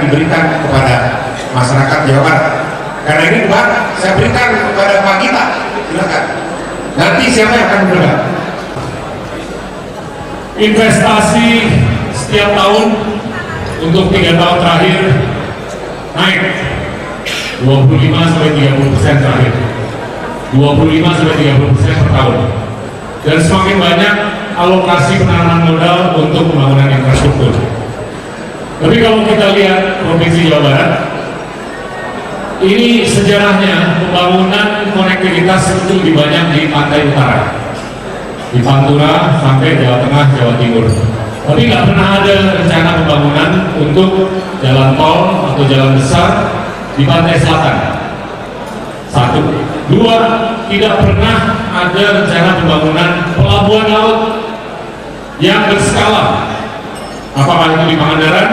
diberikan kepada masyarakat Jawa Barat. Karena ini Pak, saya berikan kepada Pak Gita, silakan. Nanti siapa yang akan berdebat? Investasi setiap tahun untuk 3 tahun terakhir naik 25-30% terakhir, 25-30% per tahun, dan semakin banyak alokasi penanaman modal untuk pembangunan infrastruktur. Tapi kalau kita lihat Provinsi Jawa Barat, ini sejarahnya pembangunan konektivitas itu lebih banyak di pantai utara, di Pantura sampai Jawa Tengah, Jawa Timur. Tapi nggak pernah ada rencana pembangunan untuk jalan tol atau jalan besar di pantai selatan. Satu. Dua, tidak pernah ada rencana pembangunan pelabuhan laut yang berskala, apakah itu di Pangandaran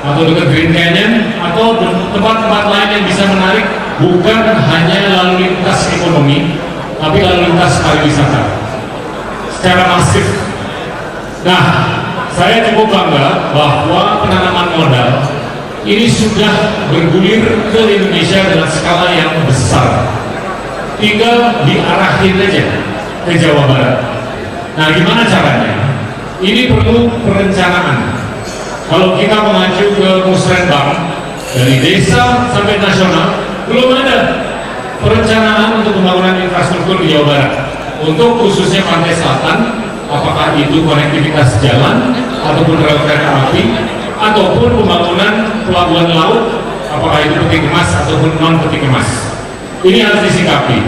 atau dekat Green Canyon atau tempat-tempat lain yang bisa menarik bukan hanya lalu lintas ekonomi, tapi lalu lintas pariwisata secara masif. Nah, saya cukup bangga bahwa penanaman modal ini sudah bergulir ke Indonesia dengan skala yang besar. Tinggal diarahin aja ke Jawa Barat. Nah, gimana caranya? Ini perlu perencanaan. Kalau kita mengacu ke Musrenbang, dari desa sampai nasional, belum ada perencanaan untuk pembangunan infrastruktur di Jawa Barat. Untuk khususnya pantai selatan, apakah itu konektivitas jalan, ataupun rel kereta api, ataupun pembangunan pelabuhan laut, apakah itu peti kemas ataupun non peti kemas. Ini harus disikapi.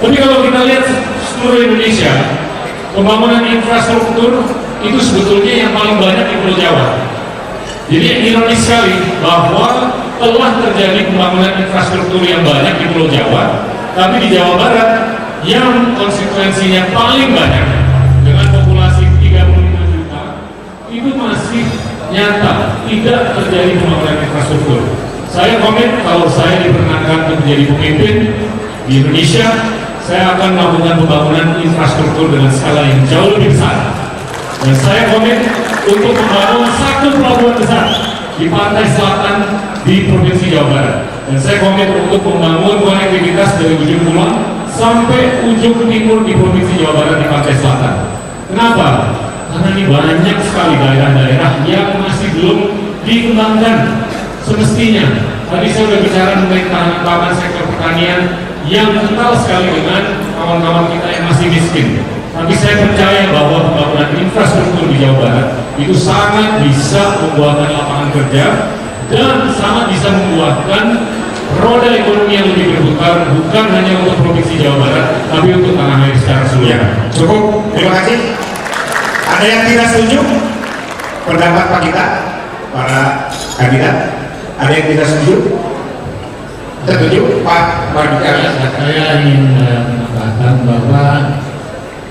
Tapi kalau kita lihat seluruh Indonesia, pembangunan infrastruktur itu sebetulnya yang paling banyak di Pulau Jawa. Jadi ironis sekali bahwa telah terjadi pembangunan infrastruktur yang banyak di Pulau Jawa, tapi di Jawa Barat yang konsekuensinya paling banyak dengan populasi 35 juta itu masih nyata tidak terjadi pembangunan infrastruktur. Saya komit kalau saya diperkenankan untuk menjadi pemimpin di Indonesia, saya akan melakukan pembangunan infrastruktur dengan skala yang jauh lebih besar. Dan saya komit untuk membangun satu pelabuhan besar di pantai selatan di Provinsi Jawa Barat. Dan saya komit untuk membangun konektivitas dari ujung kulon sampai ujung timur di Provinsi Jawa Barat di pantai selatan. Kenapa? Karena ini banyak sekali daerah-daerah yang masih belum dikembangkan semestinya. Tadi saya sudah bicara mengenai tahanan sektor pertanian yang kental sekali dengan kawan-kawan kita yang masih miskin. Tapi saya percaya bahwa pembangunan infrastruktur di Jawa Barat itu sangat bisa membuahkan lapangan kerja dan sangat bisa membuahkan roda ekonomi yang lebih berputar, bukan hanya untuk Provinsi Jawa Barat, tapi untuk tanah air secara keseluruhan. Cukup, terima kasih. Ada yang tidak setuju pendapat Pak Gita, para kandidat? Ada yang tidak setuju? Setuju, Pak Margika? Saya ingin menambahkan bahwa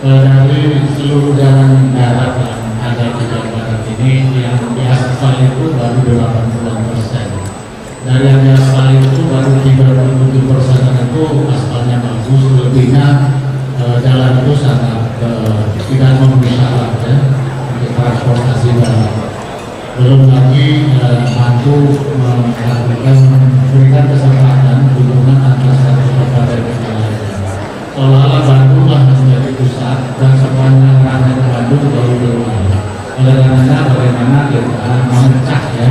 dari seluruh jalan darat yang ada di Jawa Barat ini yang diaspal itu baru 80%. Dari yang diaspal itu baru 37% itu aspalnya bagus, lebihnya jalan itu sangat tidak memenuhi syarat ya, untuk transportasi darat. Belum lagi mampu memberikan kesempatan hubungan antara satu kota dan kota lainnya. Seolah-olah Bandung lah menjadi pusat dan semuanya ranah Bandung baru berubah. Oleh karenanya bagaimana kita memecah ya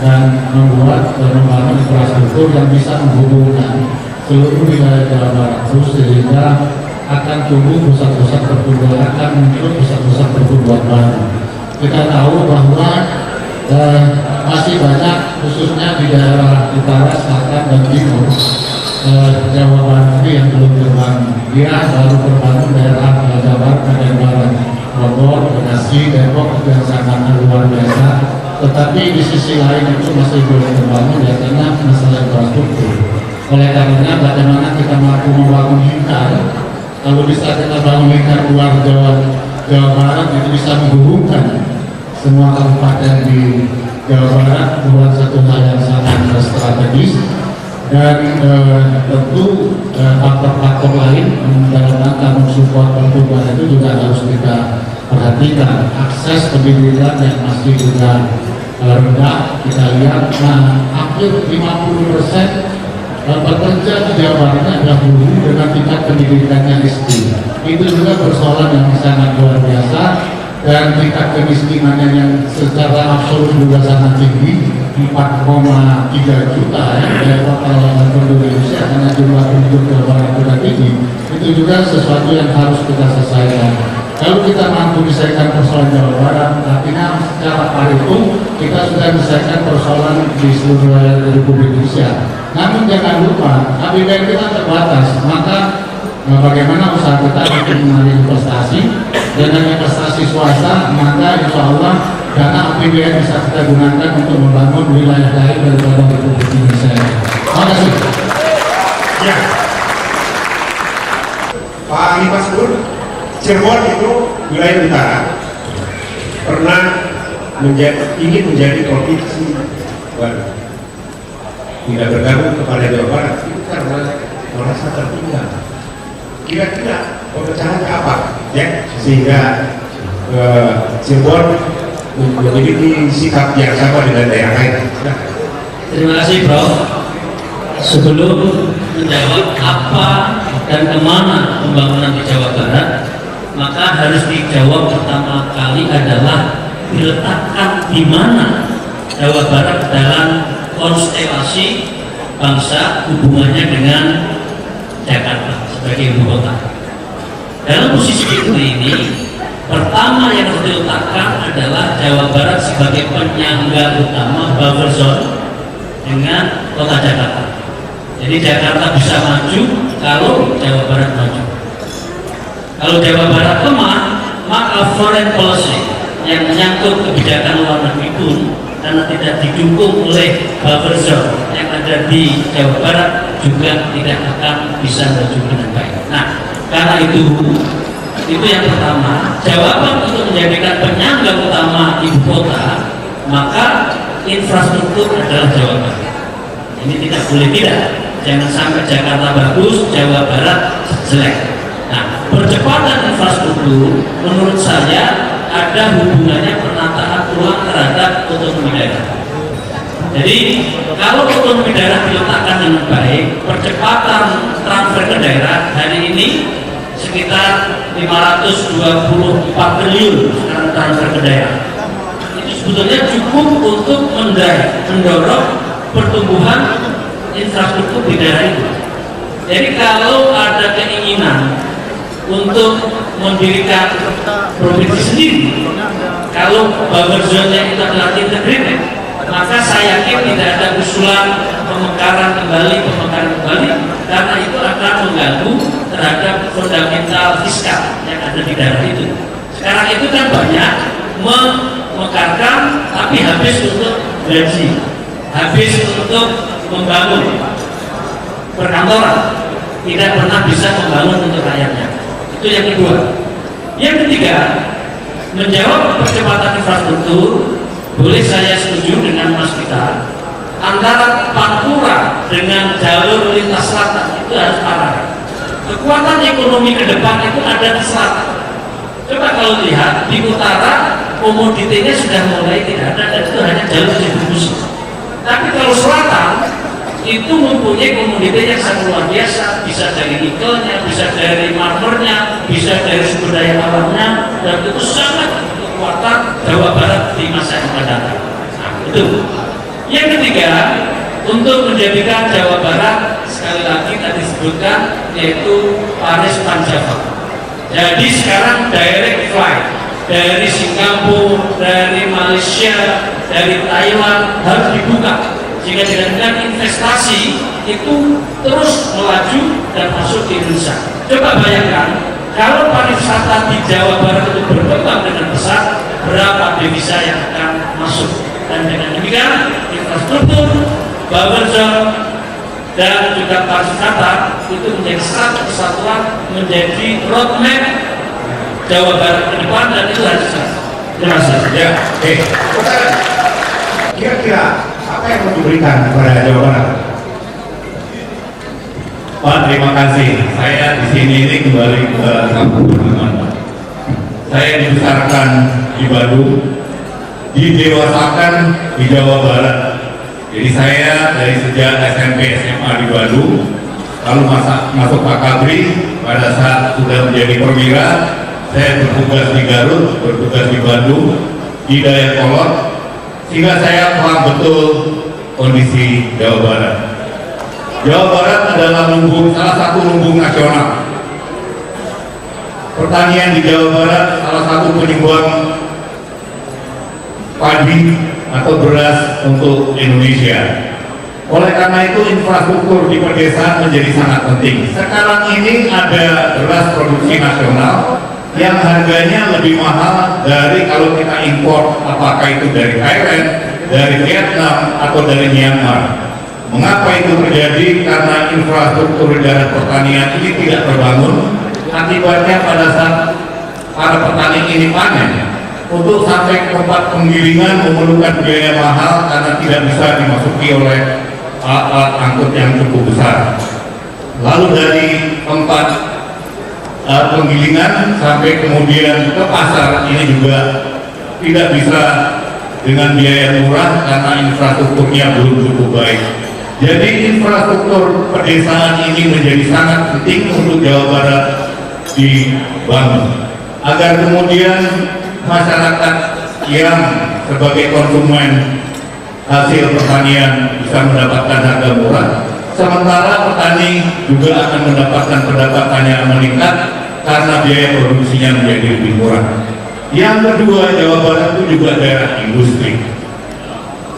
dan membuat membangun infrastruktur yang bisa menghubungkan seluruh wilayah Jawa Barat terus sehingga akan tumbuh pusat-pusat pertumbuhan, akan muncul pusat-pusat pertumbuhan baru. Kita tahu bahwa masih banyak khususnya di daerah utara, selatan, dan timur Jawa Barat yang belum terbangun. Dia baru terbangun daerah Jawa Barat dan Barat, Bogor, Bekasi, Depok yang sangat luar biasa. Tetapi di sisi lain itu masih belum terbangun ya karena masalah infrastruktur. Oleh karenanya bagaimana kita mampu membangun lingkar, kalau bisa kita bangun lingkar luar Jawa Barat itu bisa menghubungkan semua kabupaten di Jawa Barat buat satu hal yang sangat strategis. Dan tentu faktor-faktor lain dalam rangka mensupport pertumbuhan itu juga harus kita perhatikan. Akses pendidikan yang masih juga rendah. Kita lihat, nah hampir 50% pekerja di Jawa Barat adalah buruh dengan tingkat pendidikannya SD. Itu juga persoalan yang sangat luar biasa, dan tingkat kemiskinannya yang secara absolut juga sangat tinggi, 4,3 juta ya, dari total penduduk Indonesia, karena jumlah penduduk Jawa Barat juga tinggi. Itu juga sesuatu yang harus kita selesaikan. Kalau kita mampu menyelesaikan persoalan Jawa Barat, artinya secara paritung kita sudah menyelesaikan persoalan di seluruh wilayah Republik Indonesia. Namun jangan lupa, APBN kita terbatas, maka bagaimana usaha kita untuk menarik investasi. Dengan investasi swasta, maka insya Allah dana APBN bisa kita gunakan untuk membangun wilayah lain daripada Republik Indonesia. Terima kasih. Ya, Pak Ali Maskur, Cirebon itu wilayah utara pernah ingin menjadi provinsi baru, tidak bergabung kepada Jawa Barat itu karena merasa tertinggal. Kira-kira pemecahannya apa ya sehingga Cirebon memiliki sikap yang sama dengan daerah lain? Nah. Terima kasih Bro. Sebelum menjawab apa dan kemana pembangunan di Jawa Barat, maka harus dijawab pertama kali adalah diletakkan di mana Jawa Barat dalam konstelasi bangsa, hubungannya dengan Jakarta sebagai ibu kota. Dalam posisi ini, pertama yang harus diletakkan adalah Jawa Barat sebagai penyangga utama buffer zone dengan kota Jakarta. Jadi Jakarta bisa maju kalau Jawa Barat maju. Kalau Jawa Barat lemah, maka foreign policy yang menyangkut kebijakan luar negeri pun karena tidak didukung oleh buffer zone yang ada di Jawa Barat juga tidak akan bisa maju dengan baik. Nah, karena itu yang pertama, jawaban untuk menjadikan penyangga utama ibu kota, maka infrastruktur adalah Jawa Barat. Ini tidak boleh tidak. Jangan sampai Jakarta bagus, Jawa Barat jelek. Nah, percepatan infrastruktur menurut saya ada hubungannya penataan ulang terhadap otonomi daerah. Jadi kalau otonomi daerah diletakkan dengan baik, percepatan transfer ke daerah hari ini sekitar 524 triliun sekarang transfer ke daerah. Itu sebetulnya cukup untuk mendorong pertumbuhan infrastruktur di daerah itu. Jadi kalau ada keinginan untuk mendirikan provinsi sendiri, kalau buffer zone-nya itu adalah integrated, maka saya yakin tidak ada usulan pemekaran kembali, karena itu akan mengganggu terhadap fundamental fiskal yang ada di daerah itu. Sekarang itu kan banyak memekarkan tapi habis untuk gaji, habis untuk membangun perkantoran, tidak pernah bisa membangun untuk rakyatnya. Itu yang kedua. Yang ketiga, menjawab percepatan infrastruktur, boleh saya setuju dengan Mas Vita, antara Pantura dengan jalur lintas selatan itu harus paralel. Kekuatan ekonomi ke depan itu ada di selatan. Coba kalau lihat di utara, komoditinya sudah mulai tidak ada, dan itu hanya jalur distribusi. Tapi kalau selatan itu mempunyai komoditi yang sangat luar biasa, bisa dari nikelnya, bisa dari marmernya, bisa dari sumber daya alamnya, dan itu sangat kekuatan Jawa Barat di masa yang akan datang. Nah, itu. Yang ketiga, untuk menjadikan Jawa Barat sekali lagi tadi disebutkan yaitu Paris Panjava. Jadi sekarang direct flight dari Singapura, dari Malaysia, dari Thailand harus dibuka, sehingga dengan investasi itu terus melaju dan masuk ke Indonesia. Coba bayangkan kalau pariwisata di Jawa Barat itu berkembang dengan besar, berapa devisa yang akan masuk. Dan dengan demikian infrastruktur, buffer zone, dan juga pariwisata itu menjadi satu kesatuan, menjadi roadmap Jawa Barat ke depan, dan itu harus Terima kasih. Ya, oke. Kira-kira apa yang mau diberikan kepada Jawa Barat? Pak, terima kasih. Saya di sini ini kembali ke kampung halaman. Saya dibesarkan di Bandung didewasakan di Jawa Barat. Jadi saya dari sejak SMP SMA di Bandung, lalu masuk Akabri, pada saat sudah menjadi perwira, saya bertugas di Garut, bertugas di Bandung, di Dayakolot, sehingga saya paham betul kondisi Jawa Barat. Jawa Barat adalah salah satu lumbung nasional. Pertanian di Jawa Barat salah satu penyumbang padi atau beras untuk Indonesia. Oleh karena itu infrastruktur di pedesaan menjadi sangat penting. Sekarang ini ada beras produksi nasional yang harganya lebih mahal dari kalau kita impor, apakah itu dari Thailand, dari Vietnam, atau dari Myanmar. Mengapa itu terjadi? Karena infrastruktur di dalam pertanian ini tidak terbangun. Akibatnya pada saat para petani ini panen, untuk sampai ke tempat penggilingan memerlukan biaya mahal karena tidak bisa dimasuki oleh alat angkut yang cukup besar. Lalu dari tempat penggilingan sampai kemudian ke pasar ini juga tidak bisa dengan biaya murah karena infrastrukturnya belum cukup baik. Jadi infrastruktur pedesaan ini menjadi sangat penting untuk Jawa Barat dibangun agar kemudian masyarakat yang sebagai konsumen hasil pertanian bisa mendapatkan harga murah, sementara petani juga akan mendapatkan pendapatannya meningkat karena biaya produksinya menjadi lebih murah. Yang kedua, Jawa Barat itu juga daerah industri,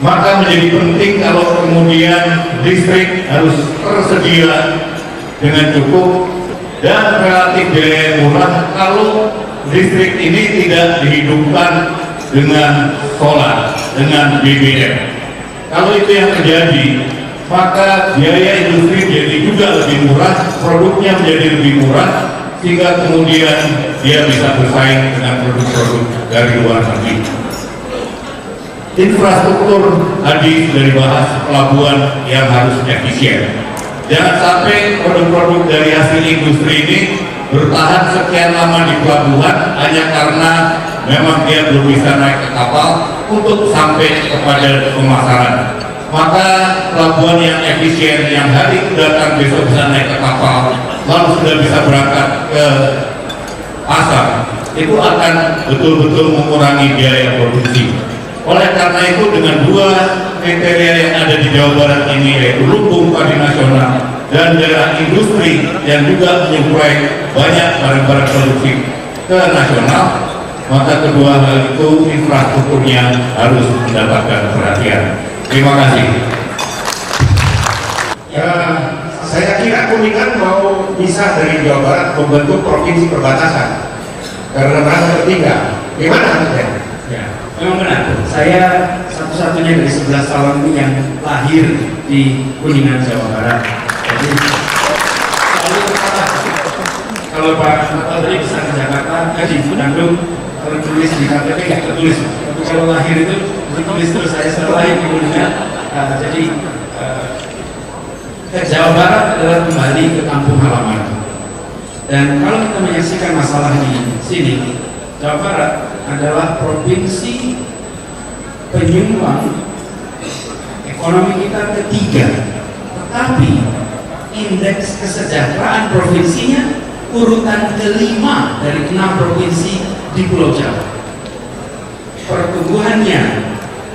maka menjadi penting kalau kemudian listrik harus tersedia dengan cukup dan relatif biaya murah. Kalau listrik ini tidak dihidupkan dengan solar, dengan BBM, kalau itu yang terjadi, maka biaya industri jadi juga lebih murah, produknya menjadi lebih murah, sehingga kemudian dia bisa bersaing dengan produk-produk dari luar negeri. Infrastruktur tadi sudah dibahas, pelabuhan yang harus efisien. Jangan sampai produk-produk dari hasil industri ini bertahan sekian lama di pelabuhan hanya karena memang dia belum bisa naik ke kapal untuk sampai kepada pemasaran. Maka pelabuhan yang efisien, yang hari itu datang besok bisa naik ke kapal, lalu sudah bisa berangkat ke pasar, itu akan betul-betul mengurangi biaya produksi. Oleh karena itu dengan dua kriteria yang ada di Jawa Barat ini, yaitu lumbung padi nasional dan daerah industri yang juga menyuplai banyak barang-barang produksi ke nasional, maka kedua hal itu infrastrukturnya harus mendapatkan perhatian. Terima kasih. Saya kira Kuningan mau bisa dari Jawa Barat membentuk provinsi perbatasan karena merasa tertinggal. Gimana maksudnya? Ya, memang benar. Saya satu-satunya dari 11 calon ini yang lahir di Kuningan, Jawa Barat. Jadi kalau Pak tadi bisa ke Jakarta, di Bandung, kalau tulis di KTP nggak tertulis. Tapi kalau lahir itu ditulis terus saya lahir di Kuningan. Jadi Jawa Barat adalah kembali ke kampung halaman. Dan kalau kita menyaksikan masalah di sini, Jawa Barat adalah provinsi penyumbang ekonomi kita ketiga, tetapi indeks kesejahteraan provinsinya urutan kelima dari 6 provinsi di Pulau Jawa. Pertumbuhannya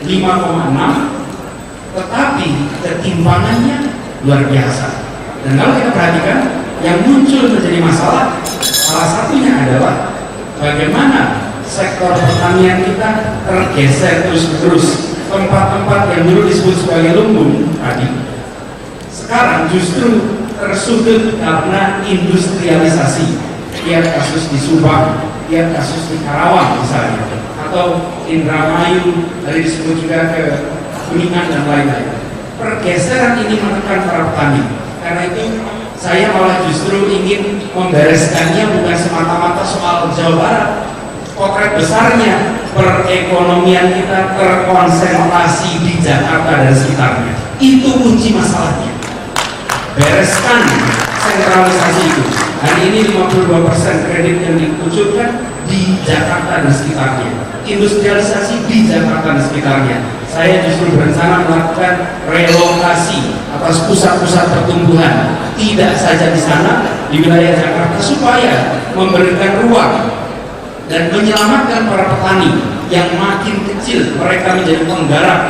5,6, tetapi ketimpangannya luar biasa. Dan kalau kita perhatikan, yang muncul menjadi masalah, salah satunya adalah bagaimana sektor pertanian kita tergeser terus-menerus. Tempat-tempat yang dulu disebut sebagai lumbung tadi, sekarang justru tersudut karena industrialisasi. Lihat kasus di Subang, lihat kasus di Karawang misalnya, atau Indramayu, tadi disebut juga ke Kuningan dan lain-lain. Pergeseran ini menekan para petani. Karena itu saya malah justru ingin membereskannya bukan semata-mata soal Jawa Barat. Potret besarnya perekonomian kita terkonsentrasi di Jakarta dan sekitarnya. Itu kunci masalahnya. Bereskan sentralisasi itu. Hari ini 52% kredit yang dikucurkan di Jakarta dan sekitarnya, industrialisasi di Jakarta dan sekitarnya. Saya justru berencana melakukan relokasi atas pusat-pusat pertumbuhan, tidak saja di sana, di wilayah Jakarta, supaya memberikan ruang dan menyelamatkan para petani yang makin kecil, mereka menjadi penggarap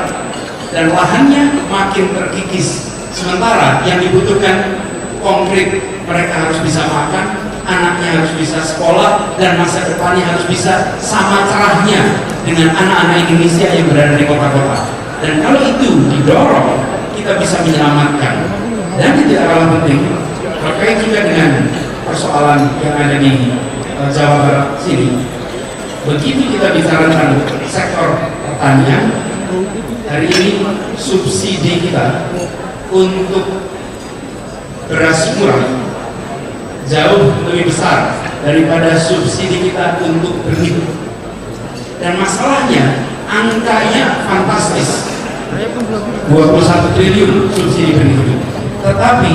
dan lahannya makin terkikis. Sementara yang dibutuhkan konkret, mereka harus bisa makan, anaknya harus bisa sekolah, dan masa depannya harus bisa sama cerahnya dengan anak-anak Indonesia yang berada di kota-kota. Dan kalau itu didorong, kita bisa menyelamatkan. Dan yang tidak kalah penting, terkait juga dengan persoalan yang ada di Jawa Barat sini. Begitu kita bicara tentang sektor pertanian, hari ini subsidi kita untuk beras murah jauh lebih besar daripada subsidi kita untuk benih. Dan masalahnya, angkanya fantastis, 21 triliun subsidi benih itu. Tetapi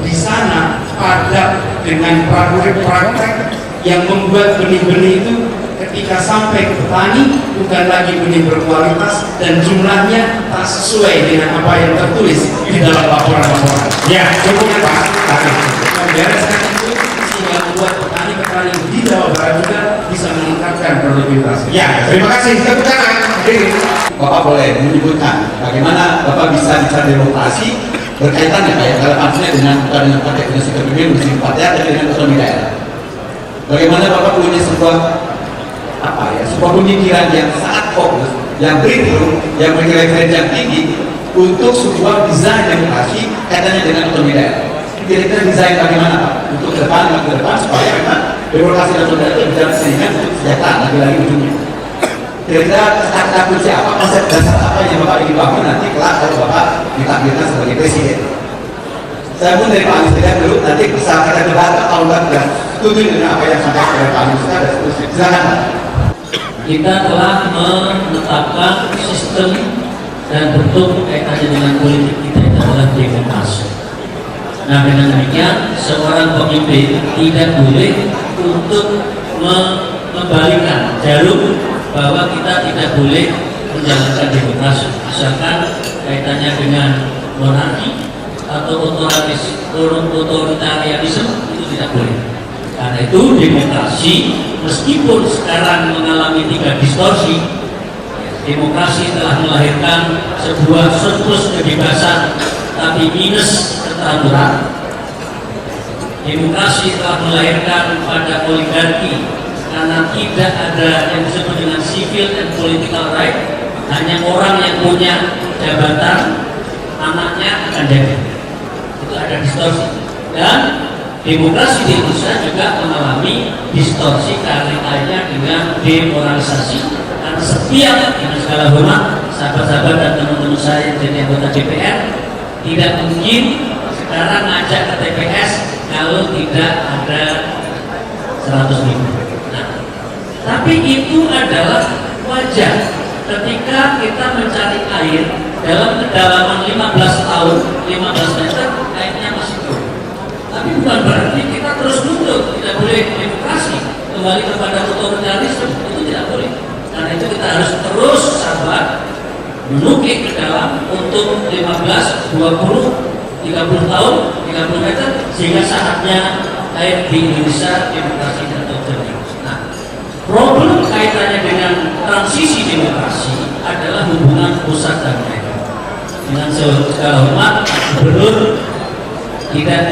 di sana padat dengan praktek-praktek yang membuat benih-benih itu ketika sampai ke petani bukan lagi benih berkualitas dan jumlahnya tak sesuai dengan apa yang tertulis di dalam laporan-laporan. Ya, cukup Pak. Membereskan itu sehingga membuat petani-petani di Jawa Barat juga bisa meningkatkan produktivitas. Ya, terima kasih. Tepuk tangan. Bapak boleh menyebutkan bagaimana Bapak bisa bicara demokrasi berkaitan ya kayak relevansinya dengan bukan dengan partai komunis kepemimpinan musim partai dan dengan otonomi daerah. Bagaimana Bapak punya sebuah sebuah pemikiran yang sangat fokus, yang breakthrough, yang memiliki referensi yang tinggi untuk sebuah desain demokrasi kaitannya dengan otonomi daerah. Kira-kira desain bagaimana Pak untuk ke depan supaya memang demokrasi dan otonomi daerah berjalan sehingga untuk kesejahteraan lagi ujungnya. Kira-kira kata kunci apa, konsep dasar apa yang Bapak ingin bangun nanti kelak kalau Bapak ditakdirkan sebagai presiden. Saya pun dari Pak Anies tidak dulu, nanti bisa kita debat kalau tidak setuju dengan apa yang sampai oleh Pak Anies dan seterusnya. Silakan Pak. Kita telah menetapkan sistem dan bentuk kaitannya dengan politik kita itu adalah demokrasi. Nah, dengan demikian seorang pemimpin tidak boleh untuk mengembalikan jarum bahwa kita tidak boleh menjalankan demokrasi, misalkan kaitannya dengan monarki atau otoritarianisme, itu tidak boleh. Karena itu demokrasi meskipun sekarang mengalami 3 distorsi, demokrasi telah melahirkan sebuah surplus kebebasan tapi minus keteraturan. Demokrasi telah melahirkan pada oligarki karena tidak ada yang disebut dengan civil and political right, hanya orang yang punya jabatan anaknya akan jadi. Itu ada distorsi. Dan demokrasi di Indonesia juga mengalami distorsi kaitannya dengan demoralisasi, karena setiap dengan segala hormat sahabat-sahabat dan teman-teman saya yang jadi anggota DPR tidak mungkin sekarang ngajak ke TPS kalau tidak ada 100.000. Tapi itu adalah wajar ketika kita mencari air dalam kedalaman 15 tahun, 15 meter, airnya masih turun. Tapi bukan berarti kita terus nunduk, tidak boleh demokrasi, kembali kepada otoritarianisme, itu tidak boleh. Karena itu kita harus terus sabar, menukik ke dalam untuk 15, 20, 30 tahun, 30 meter, sehingga saatnya air di Indonesia demokrasi dan terjadi. Problem kaitannya dengan transisi demokrasi adalah hubungan pusat dan daerah. Dengan segala hormat, gubernur tidak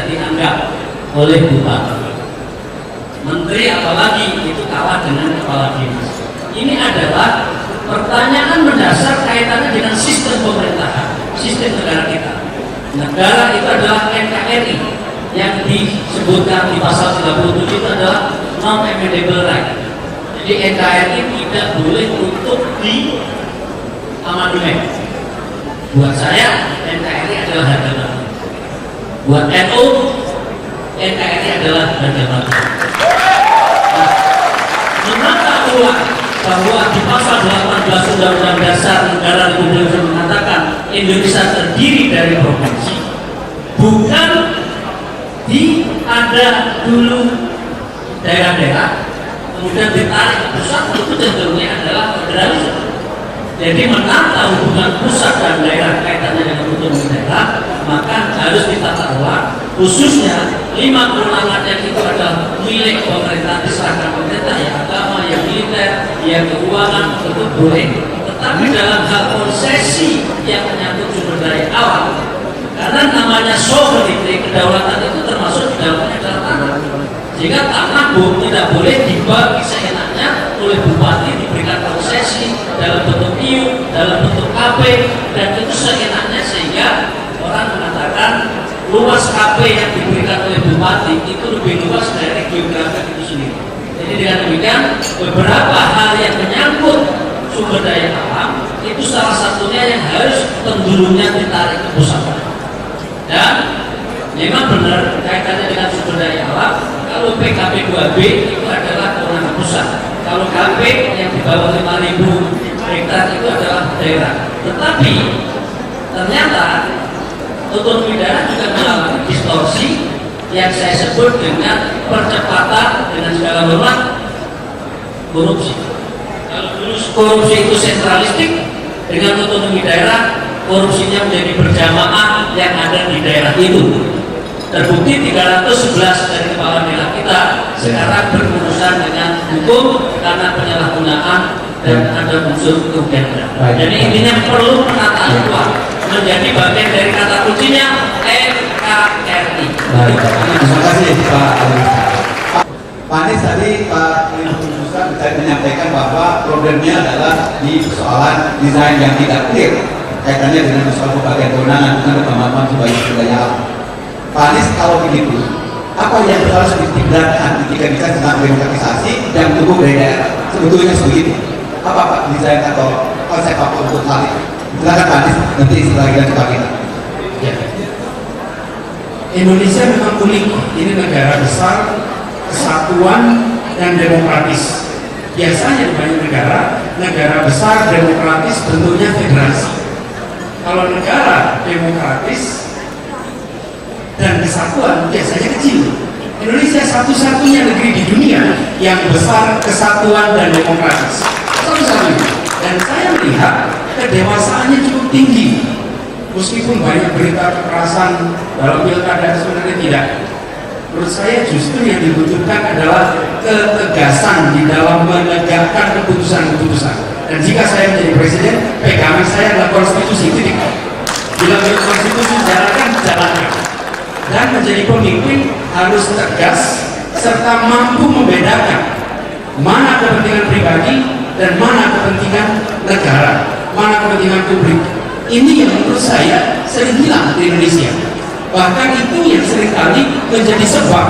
dianggap oleh bupati. Menteri apalagi itu kalah dengan kepala dinas. Ini adalah pertanyaan mendasar kaitannya dengan sistem pemerintahan, sistem negara kita. Negara itu adalah NKRI yang disebutkan di pasal 37 itu adalah non-amendable right. Jadi NKRI tidak boleh untuk di amandemen. Buat saya NKRI adalah harga mati. Buat NU NKRI adalah harga mati. Menata ulang bahwa di pasal 18 Undang-Undang Dasar Negara Republik Indonesia mengatakan Indonesia terdiri dari provinsi, bukan ada dulu daerah-daerah, kemudian ditarik ke pusat, itu cenderungnya adalah federalisme. Jadi menata hubungan pusat dan daerah kaitannya dengan otonomi daerah, maka harus ditata ulang, khususnya 5 kewenangan yang itu adalah milik pemerintah, diserahkan pemerintah, yang agama, yang militer, yang keuangan, itu boleh. Tetapi dalam hal konsesi yang menyangkut sumber daya alam, karena namanya sovereignty, kedaulatan itu termasuk kedaulatan dalam tanah. Jika tanah tidak boleh dibagi seenaknya oleh bupati, diberikan konsesi dalam bentuk IU, dalam bentuk KP, dan itu seenaknya, sehingga orang mengatakan luas KP yang diberikan oleh bupati itu lebih luas dari geografi itu sendiri. Jadi dengan demikian, beberapa hal yang menyangkut sumber daya alam itu salah satunya yang harus pendulunya ditarik ke pusat. Dan memang benar kaitannya dengan sumber daya alam. Kalau PKP 2B itu adalah kewenangan pusat. Kalau KP yang di bawah 5.000 hektar itu adalah daerah. Tetapi ternyata otonomi daerah juga mengalami distorsi yang saya sebut dengan percepatan, dengan segala hormat, korupsi. Kalau dulu korupsi itu sentralistik, dengan otonomi daerah korupsinya menjadi berjamaah yang ada di daerah itu. Terbukti 311 dari kepala daerah kita sekarang berurusan dengan hukum karena penyalahgunaan dan ada unsur kerugian. Jadi intinya perlu penataan ulang menjadi bagian dari kata kuncinya NKRI. Terima kasih Pak Anies. Pak Anies tadi Pak Minister bisa menyampaikan bahwa problemnya adalah di persoalan desain yang tidak clear kaitannya dengan soal pembagian kewenangan dengan pemahaman sebagai budaya alam. Pak Anies, kalau begitu, apa yang harus ditinggalkan ketika bicara tentang demokratisasi dan tumbuh dari daerah? Sebetulnya begitu. Apa Pak desain atau konsep apa untuk hal itu? Silakan Pak Anies, nanti setelah kita kita. Ya. Indonesia memang unik. Ini negara besar, kesatuan dan demokratis. Biasanya di banyak negara besar demokratis bentuknya federasi. Kalau negara demokratis dan kesatuan biasanya kecil. Indonesia satu-satunya negeri di dunia yang besar, kesatuan dan demokratis. Satu-satunya. Dan saya melihat kedewasaannya cukup tinggi. Meskipun banyak berita kekerasan dalam pilkada, sebenarnya tidak. Menurut saya justru yang dibutuhkan adalah ketegasan di dalam menegakkan keputusan-keputusan. Dan jika saya menjadi presiden, pegangan saya adalah konstitusi, titik. Bila konstitusi jalankan. Dan menjadi pemimpin harus tegas serta mampu membedakan mana kepentingan pribadi dan mana kepentingan negara, mana kepentingan publik. Ini yang menurut saya sering hilang di Indonesia. Bahkan itu yang seringkali menjadi sebab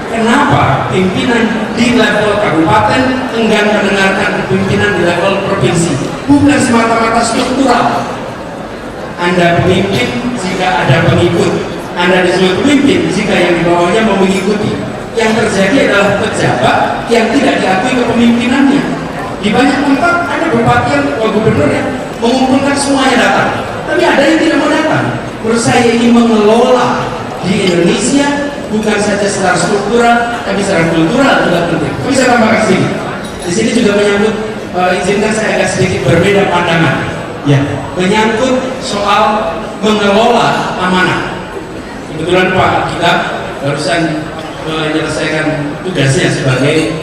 kenapa pimpinan di level kabupaten enggan mendengarkan kepemimpinan di level provinsi. Bukan semata-mata struktural. Anda pemimpin jika ada pengikut. Anda disebut pemimpin jika yang di bawahnya mau mengikuti. Yang terjadi adalah pejabat yang tidak diakui kepemimpinannya. Di banyak tempat ada bupati yang gubernur yang mengumpulkan semuanya datang, tapi ada yang tidak mau datang. Menurut saya ini mengelola di Indonesia bukan saja secara struktural, tapi secara kultural juga penting. Tapi saya tambahkan sini. Di sini juga menyangkut, izinkan saya agak sedikit berbeda pandangan. Ya, menyangkut soal mengelola amanah. Kebetulan Pak kita barusan menyelesaikan tugasnya sebagai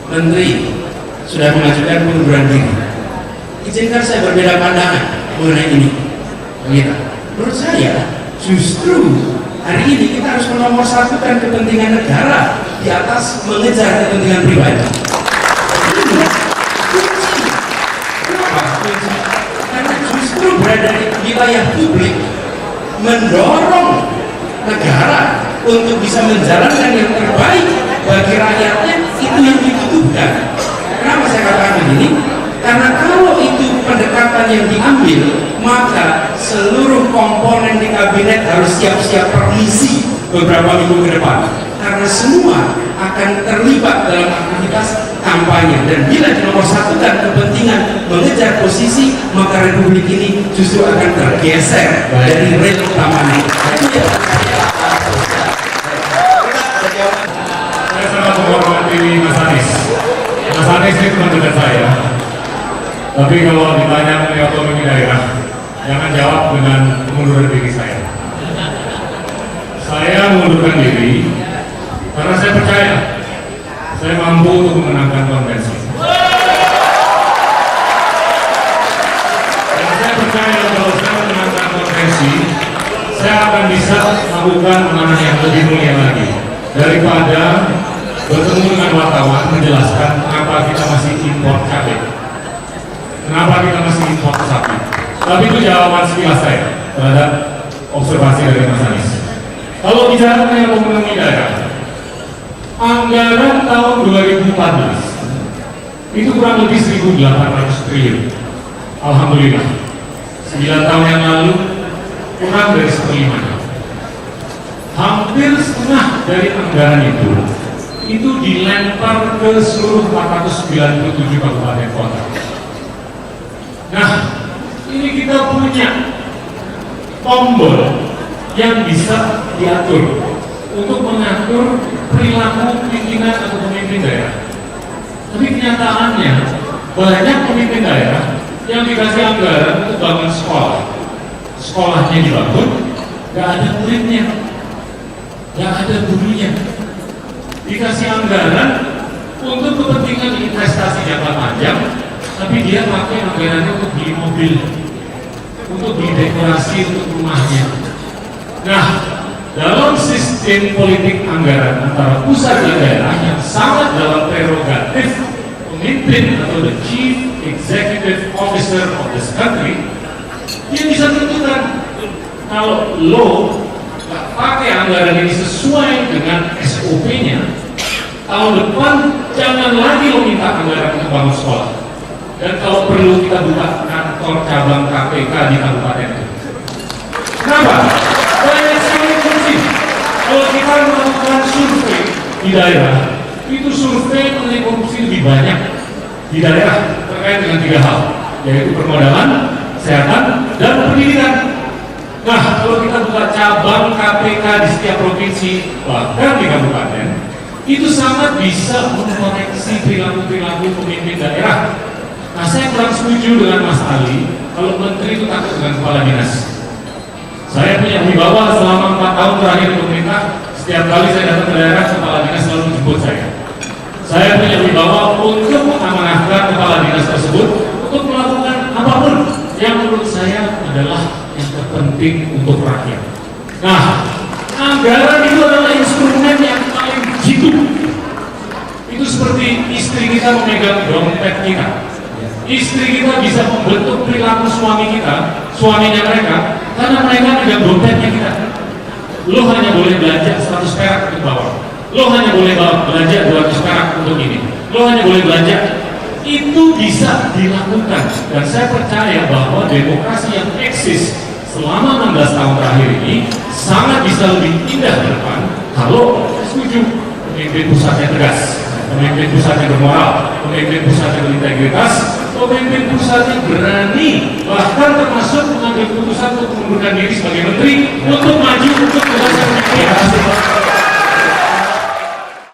menteri, sudah mengajukan pengunduran diri. Izinkan saya berbeda pandangan mengenai ini. Begitu. Menurut saya justru hari ini kita harus menomorsatukan kepentingan negara di atas mengejar kepentingan pribadi. Kenapa? Karena justru berada di wilayah publik mendorong negara untuk bisa menjalankan yang terbaik bagi rakyatnya, itu yang dibutuhkan. Kenapa saya katakan begini? Karena kalau itu pendekatan yang diambil, maka seluruh komponen di kabinet harus siap-siap permisi beberapa minggu ke depan. Karena semua akan terlibat dalam aktivitas kampanye. Dan bila dinomorsatukan kepentingan mengejar posisi, maka republik ini justru akan tergeser dari rel utamanya. Saya sangat menghormati Mas Anies. Mas Anies ini teman dekat saya. Tapi kalau ditanya mengenai otonomi daerah, jangan jawab dengan mengunduran diri saya. Saya mengundurkan diri karena saya percaya saya mampu untuk memenangkan konvensi. Dan saya percaya kalau saya memenangkan konvensi, saya akan bisa melakukan amanah yang lebih mulia lagi daripada bertemu dengan wartawan menjelaskan kenapa kita masih impor cabai, kenapa kita masih impor sapi. Tapi itu jawaban sekilas saya terhadap observasi dari Mas Anies. Kalau bicara mengenai otonomi daerah, anggaran tahun 2014 itu kurang lebih 1.800 triliun. Alhamdulillah, 9 tahun yang lalu kurang dari seperlimanya. Hampir setengah dari anggaran itu dilempar ke seluruh 497 kabupaten kota. Nah, ini kita punya tombol yang bisa diatur untuk mengatur perilaku pimpinan atau pemimpin daerah. Tapi kenyataannya banyak pemimpin daerah yang dikasih anggaran untuk bangun sekolah, sekolahnya dibangun, nggak ada muridnya, nggak ada gurunya. Dikasih anggaran untuk kepentingan investasi jangka panjang, tapi dia pakai anggarannya untuk beli mobil, untuk beli dekorasi untuk rumahnya. Nah, dalam sistem politik anggaran antara pusat dan daerah yang sangat dalam prerogatif pemimpin atau the chief executive officer of this country, dia bisa tentukan kalau lo nggak pakai anggaran ini sesuai dengan SOP-nya, tahun depan jangan lagi lo minta anggaran untuk bangun sekolah. Dan kalau perlu kita buka kantor cabang KPK di kabupaten itu. Kenapa? Banyak sekali korupsi. Kalau kita melakukan survei di daerah, itu survei mengenai korupsi lebih banyak di daerah terkait dengan 3 hal, yaitu permodalan, kesehatan, dan pendidikan. Nah, kalau kita buka cabang KPK di setiap provinsi, bahkan di kabupaten, itu sangat bisa mengkoreksi perilaku-perilaku pemimpin daerah. Nah, saya kurang setuju dengan Mas Ali kalau menteri itu takut dengan kepala dinas. Saya punya wibawa selama 4 tahun terakhir di pemerintah, setiap kali saya datang ke daerah, kepala dinas selalu menjemput saya. Saya punya wibawa untuk mengamanahkan kepala dinas tersebut untuk melakukan apapun yang menurut saya adalah yang terpenting untuk rakyat. Nah, anggaran itu adalah instrumen yang paling jitu. Itu seperti istri kita memegang dompet kita. Istri kita bisa membentuk perilaku suami kita, suaminya mereka, karena mereka memegang dompetnya kita. Lo hanya boleh belanja 100 perak untuk bawah. Lo hanya boleh belanja 200 perak untuk ini. Lo hanya boleh belanja. Itu bisa dilakukan. Dan saya percaya bahwa demokrasi yang eksis selama 16 tahun terakhir ini sangat bisa lebih indah ke depan kalau setuju pemimpin pusatnya tegas, pemimpin pusatnya bermoral, pemimpin pusatnya berintegritas, pemimpin pusatnya berani, bahkan termasuk mengambil keputusan untuk mengundurkan diri sebagai menteri untuk maju untuk tugasnya pemimpin.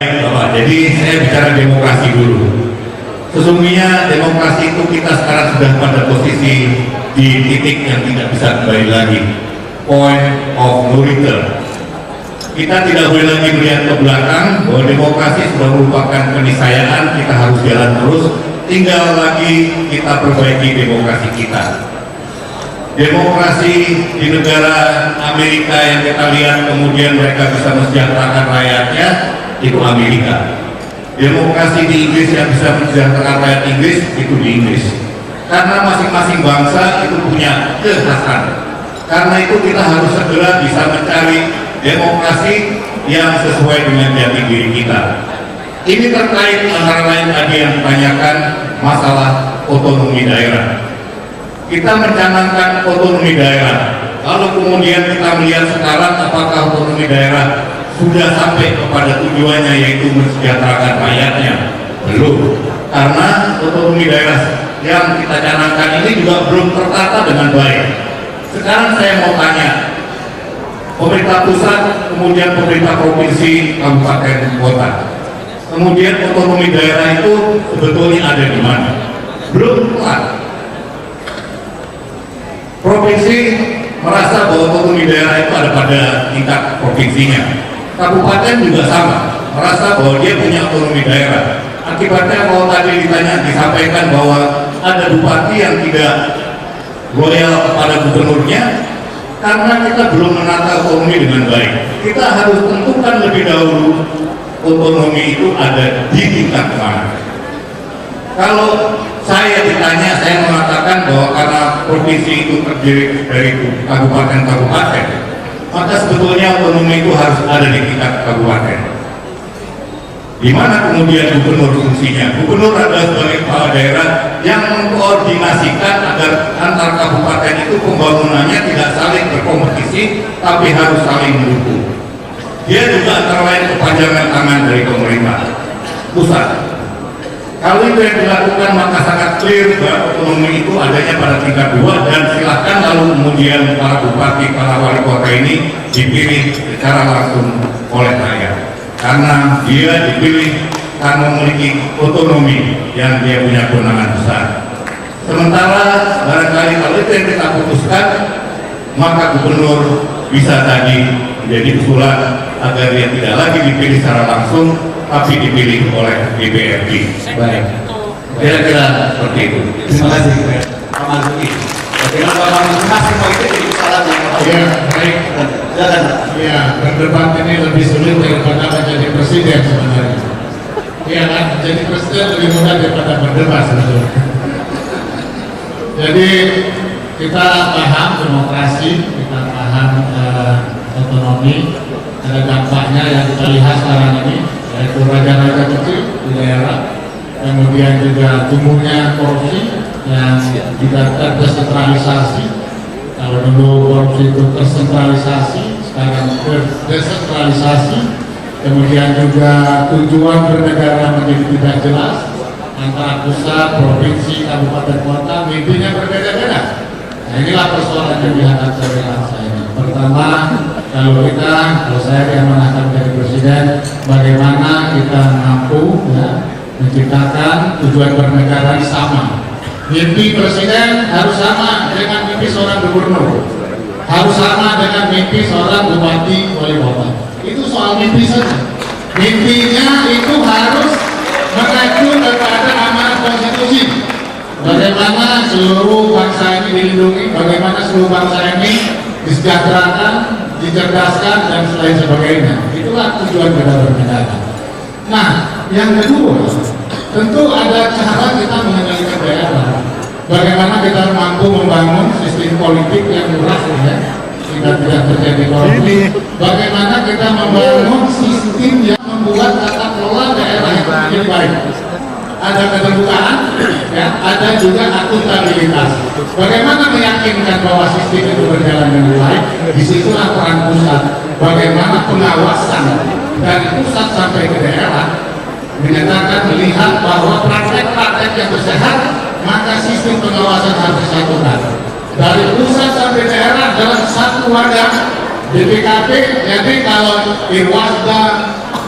Baik Bapak, jadi saya bicara demokrasi dulu. Sesungguhnya demokrasi itu kita sekarang sudah pada posisi di titik yang tidak bisa kembali lagi, point of no return. Kita tidak boleh lagi melihat ke belakang bahwa demokrasi sudah merupakan keniscayaan, kita harus jalan terus. Tinggal lagi kita perbaiki demokrasi kita. Demokrasi di negara Amerika yang kita lihat kemudian mereka bisa mensejahterakan rakyatnya, itu Amerika. Demokrasi di Inggris yang bisa mensejahterakan rakyat Inggris, itu di Inggris. Karena masing-masing bangsa itu punya kekhasan. Karena itu kita harus segera bisa mencari demokrasi yang sesuai dengan jati diri kita. Ini terkait antara lain tadi yang ditanyakan masalah otonomi daerah. Kita mencanangkan otonomi daerah. Kalau kemudian kita melihat sekarang apakah otonomi daerah sudah sampai kepada tujuannya, yaitu mensejahterakan rakyatnya? Belum. Karena otonomi daerah yang kita canangkan ini juga belum tertata dengan baik. Sekarang saya mau tanya, pemerintah pusat, kemudian pemerintah provinsi, kabupaten, kota. kemudian otonomi daerah itu sebetulnya ada di mana? Belum kelar. Provinsi merasa bahwa otonomi daerah itu ada pada tingkat provinsinya. Kabupaten juga sama, merasa bahwa dia punya otonomi daerah. Akibatnya kalau tadi disampaikan bahwa ada bupati yang tidak loyal kepada gubernurnya, karena kita belum menata otonomi dengan baik. Kita harus tentukan lebih dahulu otonomi itu ada di tingkat mana. Kalau saya ditanya, saya mengatakan bahwa karena provinsi itu terdiri dari kabupaten-kabupaten, maka sebetulnya otonomi itu harus ada di tingkat kabupaten. Di mana kemudian gubernur fungsinya? Gubernur adalah sebagai kepala daerah yang mengkoordinasikan agar antar kabupaten itu pembangunannya tidak saling berkompetisi, tapi harus saling mendukung. Dia juga antara lain kepanjangan tangan dari pemerintah pusat. Kalau itu yang dilakukan, maka sangat clear bahwa otonomi itu adanya pada tingkat 2, dan silakan lalu kemudian para bupati, para wali kota ini dipilih secara langsung oleh rakyat. Karena dia dipilih karena memiliki otonomi yang dia punya kewenangan besar. Sementara barangkali kalau itu yang kita putuskan, maka gubernur bisa tadi menjadi usulan agar dia tidak lagi dipilih secara langsung, tapi dipilih oleh DPRD. Baik. Kira-kira seperti itu. Terima kasih Pak Marzuki. Bagaimana Pak Marzuki masih mau itu jadi saran yang Ya, baik. silakan. Ya, berdebat ini lebih sulit daripada menjadi presiden sebenarnya. Iya kan, menjadi presiden lebih mudah daripada berdebat sebetulnya. Jadi kita paham demokrasi, kita paham otonomi, ada dampaknya yang kita lihat sekarang ini, yaitu raja-raja kecil di daerah, kemudian juga tumbuhnya korupsi yang tidak terdesentralisasi. Kalau dulu korupsi itu tersentralisasi, sekarang terdesentralisasi. Kemudian juga tujuan bernegara menjadi tidak jelas antara pusat, provinsi, kabupaten, kota, mimpinya berbeda-beda. Nah, inilah persoalan yang dihadapi oleh bangsa ini. Pertama, kalau saya diamanahkan menjadi presiden, bagaimana kita mampu menciptakan tujuan bernegara sama. Mimpi presiden harus sama dengan mimpi seorang gubernur, harus sama dengan mimpi seorang bupati, wali kota. Itu soal mimpi saja. Mimpinya itu harus mengacu kepada amanat konstitusi. Bagaimana seluruh bangsa ini dilindungi, bagaimana seluruh bangsa ini disejahterakan, dicerdaskan, dan selain sebagainya. Itulah tujuan kita bernegara. Nah, yang kedua, tentu ada cara kita mengendalikan daerah. Bagaimana kita mampu membangun sistem politik yang murah, sehingga tidak terjadi korupsi. Bagaimana kita membangun sistem yang membuat tata kelola daerah yang menjadi baik. Ada keterbukaan, ada juga akuntabilitas. Bagaimana meyakinkan bahwa sistem itu berjalan dengan baik? Disitulah peran pusat. Bagaimana pengawasan dari pusat sampai ke daerah menyatakan melihat bahwa praktek-praktek yang sehat, maka sistem pengawasan harus disatukan dari pusat sampai daerah dalam satu wadah BPKP. Jadi kalau Irwasda,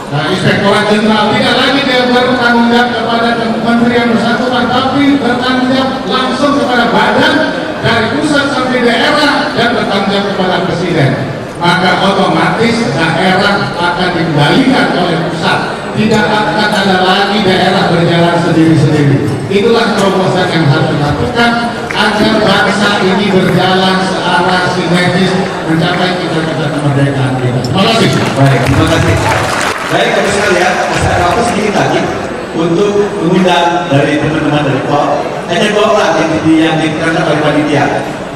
Inspektorat Jenderal tidak lagi dia bertanggung jawab kepada kementerian bersangkutan, tapi bertanggung jawab langsung kepada badan dari pusat sampai daerah dan bertanggung jawab kepada presiden. Maka otomatis daerah akan dikendalikan oleh pusat. Tidak akan ada lagi daerah berjalan sendiri-sendiri. Itulah terobosan yang harus dilakukan agar bangsa ini berjalan searah sinergis mencapai cita-cita kemerdekaan kita. Terima kasih. Baik, terima kasih. Baik, teman sekalian, saya waktu sedikit lagi untuk mengundang dari teman-teman dari KOR. Hanya 2 orang yang diterangkan oleh panitia.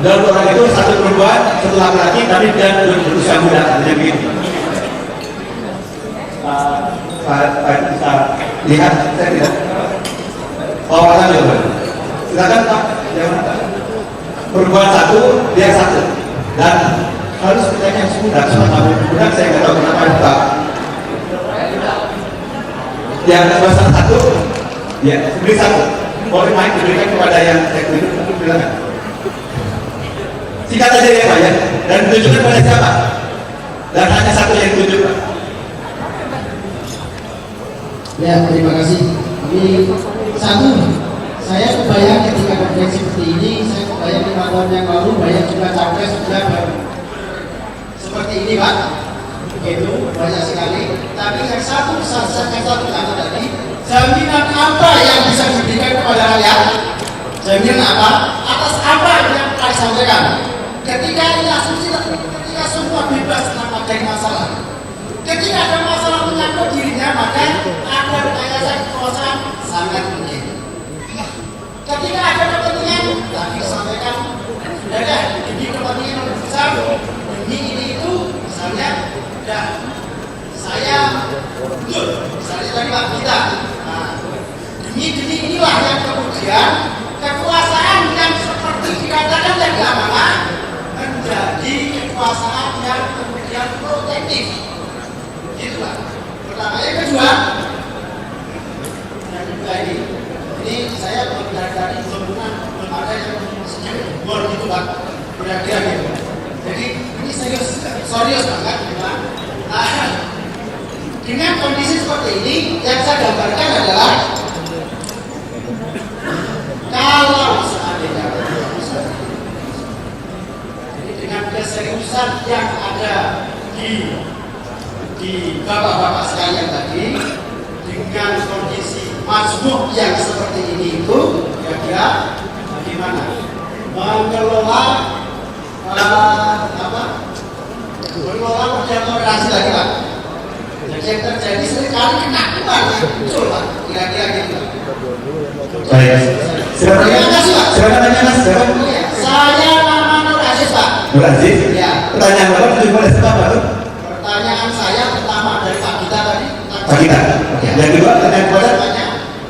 2 orang itu, 1 perempuan, 1 laki-laki, tapi dia berusia muda, artinya begitu. Pak bisa lihat, saya tidak. Oh, orang juga. Silakan Pak. Perempuan 1, dia 1. Dan harus kita yang muda, muda saya nggak tahu kenapa Pak. Yang pasal 1, ya, beri 1. Boleh main diberikan kepada yang saya tunjuk, silakan. Singkat aja ya Pak ya, dan tunjukkan pada siapa. Dan hanya 1 yang tunjuk Pak. Ya, terima kasih. Ini satu, saya kebayang ketika konferensi seperti ini, saya kebayang 5 tahun yang lalu banyak juga capres sudah seperti ini, Pak. Itu banyak sekali. Tapi yang satu kata tadi, jaminan apa yang bisa diberikan kepada rakyat? Jaminan apa? Atas apa yang telah disampaikan? Ketika ini asumsi, ketika semua bebas tanpa ada masalah. Ketika ada masalah menyangkut dirinya, maka ada rekayasa kekuasaan sangat mungkin. Ketika ada kepentingan, tadi disampaikan, sudah ada demi kepentingan yang besar, demi ini itu, misalnya, dan saya, misalnya tadi Pak kita, demi inilah yang kemudian kekuasaan yang seperti dikatakan tadi amanah menjadi kekuasaan yang kemudian protektif. Itu Pak. Pertama, yang kedua ini saya dari belum ada yang maksudnya bor gitu Pak, kira-kira gitu. Jadi ini serius banget, Pak. Dengan kondisi seperti ini, yang saya gambarkan adalah kalau seandainya jadi dengan keseriusan yang ada di bapak-bapak sekalian tadi, dengan kondisi majmuk yang seperti ini itu, kira-kira bagaimana mengelola mengelola demokrasi lagi Pak. Jadi yang terjadi seringkali kenakuan yang muncul Pak, kira-kira gitu. Baik. Terima kasih Pak. Silakan tanya Mas. Silakan. Saya nama Nur Aziz Pak. Nur Aziz. Ya. Pertanyaan Bapak tujuh pada siapa tuh? Pertanyaan saya pertama dari Pak Gita tadi. Pak Gita. Oke. Yang kedua pertanyaan kepada.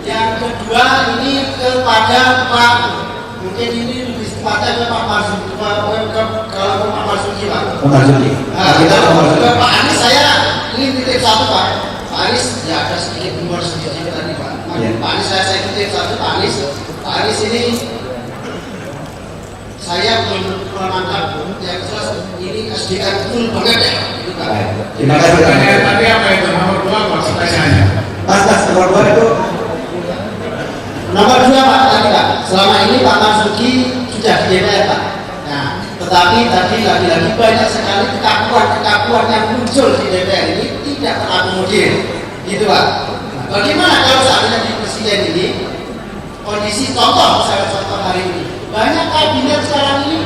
Yang kedua ini kepada Pak, mungkin ini lebih tepatnya ke Pak Marzuki, kalau Pak Marzuki Pak. Pak Marzuki. Pak Gita, Pak Marzuki. Ke Pak Anies saya ini titip satu Pak. Pak Anies ya ada sedikit humor sedikit tadi Pak. Ya. Pak Anies saya titip satu Pak Anies ini saya belum menangkap yang jelas ini SDM full banget ya. Gitu, Pak. Baik. Terima kasih. Pertanyaan tadi apa itu? Nomor 2 Pak, pertanyaannya. Mas, nomor 2 itu. Nomor 2 Pak tadi Pak, selama ini Pak Marzuki sudah di DPR Pak. Nah, tetapi tadi lagi-lagi banyak sekali kekakuan yang muncul di DPR ini tidak terakomodir, gitu Pak. Nah, bagaimana kalau seandainya di presiden ini kondisi contoh, misalnya contoh hari ini banyak kabinet sekarang ini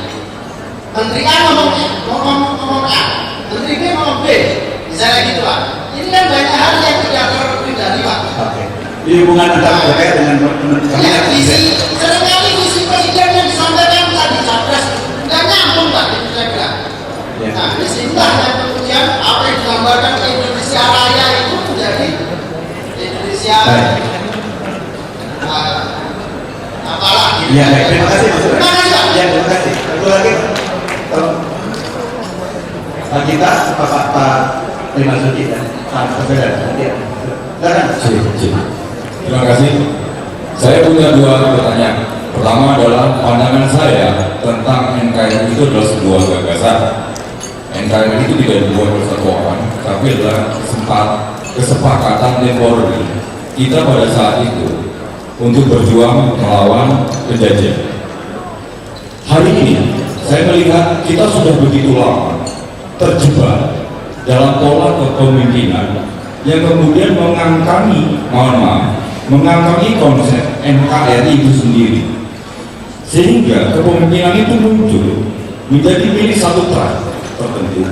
menteri A ngomong A, menteri B ngomong B, misalnya gitu Pak. Ini kan banyak hal yang tidak terkendali Pak. Oke. Di hubungan antara DPR dengan Ya, seringkali visi presiden yang disampaikan tadi capres nggak nyambung Pak, itu saya kira. Ya. Nah, disinilah yang kemudian apa yang digambarkan ke Indonesia Raya itu menjadi Indonesia apalah gitu. Ya, baik. Terima kasih Mas. Terima kasih Pak. Ya, terima kasih. Satu lagi. Pak Gita, Pak Terima Suci dan Pak Sofyan. Ya. Silakan. Terima kasih. Saya punya 2 pertanyaan. Pertama adalah pandangan saya tentang NKRI itu adalah sebuah gagasan. NKRI itu tidak dibuat oleh satu orang, tapi adalah kesepakatan temporary kita pada saat itu untuk berjuang melawan penjajah. Hari ini saya melihat kita sudah begitu lama terjebak dalam pola kepemimpinan yang kemudian mengangkangi konsep NKRI itu sendiri, sehingga kepemimpinan itu muncul menjadi milik satu trak tertentu,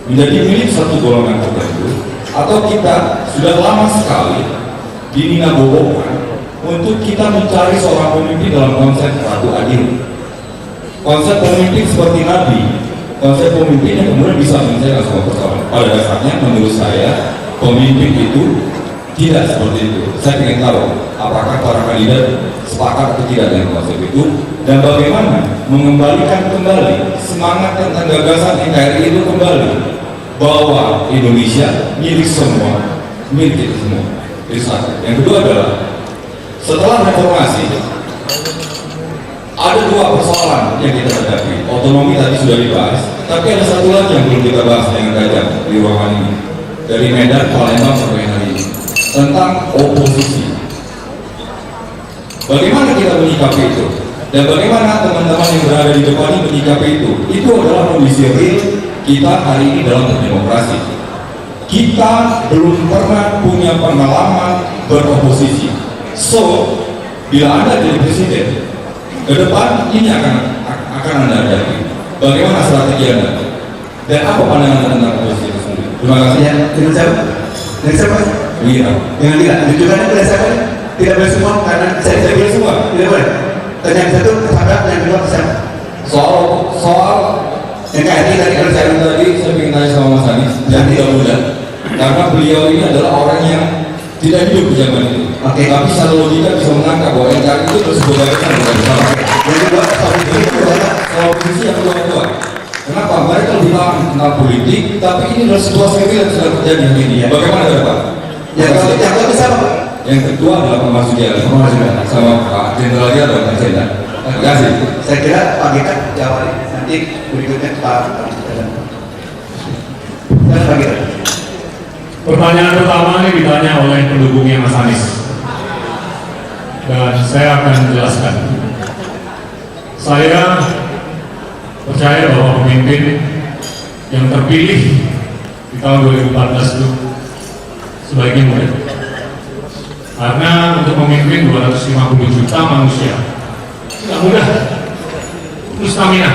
menjadi milik satu golongan tertentu, atau kita sudah lama sekali dininabobokan untuk kita mencari seorang pemimpin dalam konsep ratu adil, konsep pemimpin seperti Nabi, konsep pemimpin yang kemudian bisa menyelesaikan semua persoalan. Pada dasarnya menurut saya pemimpin itu tidak seperti itu. Saya ingin tahu apakah para kandidat sepakat atau tidak dengan konsep itu, dan bagaimana mengembalikan kembali semangat tentang gagasan NKRI itu kembali, bahwa Indonesia milik semua, milik kita semua. Itu satu. Yang kedua adalah setelah reformasi ada 2 persoalan yang kita hadapi. Otonomi tadi sudah dibahas, tapi ada satu lagi yang belum kita bahas dengan tajam di ruangan ini, dari Medan, Palembang sampai hari ini. tentang oposisi. Bagaimana kita menyikapi itu? Dan bagaimana teman-teman yang berada di depan ini menyikapi itu? Itu adalah kondisi real kita hari ini dalam berdemokrasi. Kita belum pernah punya pengalaman beroposisi. So, bila Anda jadi presiden, ke depan ini akan Anda hadapi. Bagaimana strategi Anda? Dan apa pandangan Anda tentang oposisi itu sendiri? Terima kasih. Ya, dengan siapa? Dengan siapa? Iya. Dengan Lila. Tunjukkannya pada siapa? Tidak boleh semua karena saya boleh semua. Tidak boleh. Dan yang satu kepada yang kedua ke siapa? Soal NKRI tadi kalau saya tadi saya ingin tanya sama Mas Anies dan tidak mudah karena beliau ini adalah orang yang tidak hidup di zaman itu. Oke. Tapi secara logika bisa menangkap bahwa NKRI itu terus berbagai bersama. Yang kedua soal itu adalah Soal posisi yang kedua. Kenapa? Mereka lebih paham tentang politik, tapi ini adalah situasi real yang sedang terjadi hari ini. Bagaimana ke depan? yang kedua ke siapa? Yang kedua adalah Pak Marzuki sama Pak Jenderal dia atau Pak Jenderal. Terima kasih. Saya kira Pak Gita jawab nanti berikutnya Pak Gita. Pak Gita. Pertanyaan pertama ini ditanya oleh pendukungnya Mas Anies, dan saya akan jelaskan. Saya percaya bahwa pemimpin yang terpilih di tahun 2014 itu sebaiknya muda. Karena untuk memimpin 250 juta manusia tidak mudah, perlu stamina.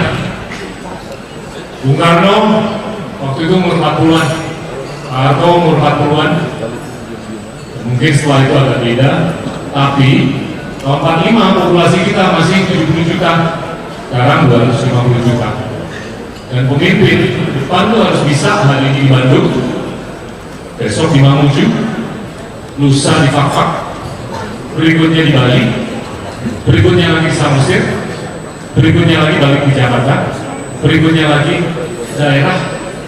Bung Karno waktu itu umur 40-an, Pak Harto umur 40-an, mungkin setelah itu agak beda, tapi tahun 45 populasi kita masih 70 juta, sekarang 250 juta. Dan pemimpin depan itu harus bisa hari ini di Bandung, besok di Mamuju, lusa di Fakfak, berikutnya di Bali, berikutnya lagi di Samosir, berikutnya lagi balik di Jakarta, berikutnya lagi daerah,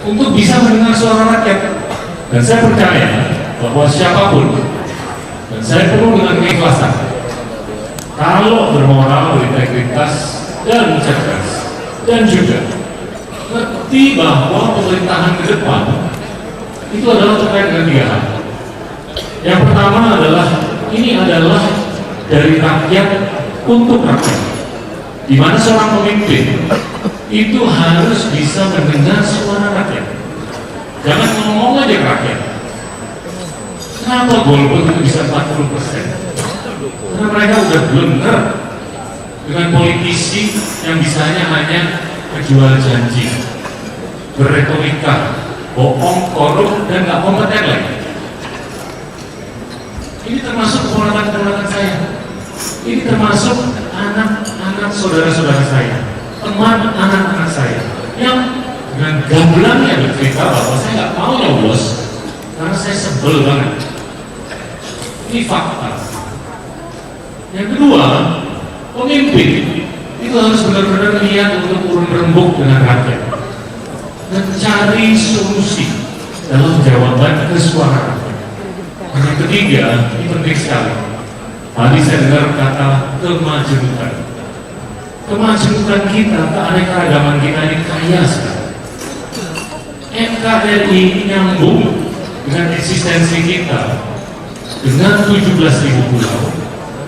untuk bisa mendengar suara rakyat. Dan saya percaya bahwa siapapun, dan saya penuh dengan keikhlasan, kalau bermoral, berintegritas, dan cerdas, dan juga ngerti bahwa pemerintahan ke depan itu adalah terkait dengan 3 hal. Yang pertama adalah, ini adalah dari rakyat untuk rakyat, di mana seorang pemimpin itu harus bisa mendengar suara rakyat. Jangan ngomong aja ke rakyat. Kenapa golput itu bisa 40%? Karena mereka udah blunder dengan politisi yang bisanya hanya menjual janji, berretorika, bohong, korup, dan nggak kompeten lagi. Ini termasuk keponakan-keponakan saya. Ini termasuk anak-anak saudara-saudara saya, teman anak-anak saya, yang dengan gamblangnya bercerita bahwa saya nggak mau nyoblos karena saya sebel banget. Ini fakta. Yang kedua, pemimpin itu harus benar-benar lihat untuk urun rembuk dengan rakyat dan cari solusi dalam jawaban ke suara rakyat. Dan yang ketiga, ini penting sekali. Tadi saya dengar kata kemajemukan. Kemajemukan kita, keanekaragaman kita ini kaya sekali. NKRI nyambung dengan eksistensi kita, dengan 17.000 pulau,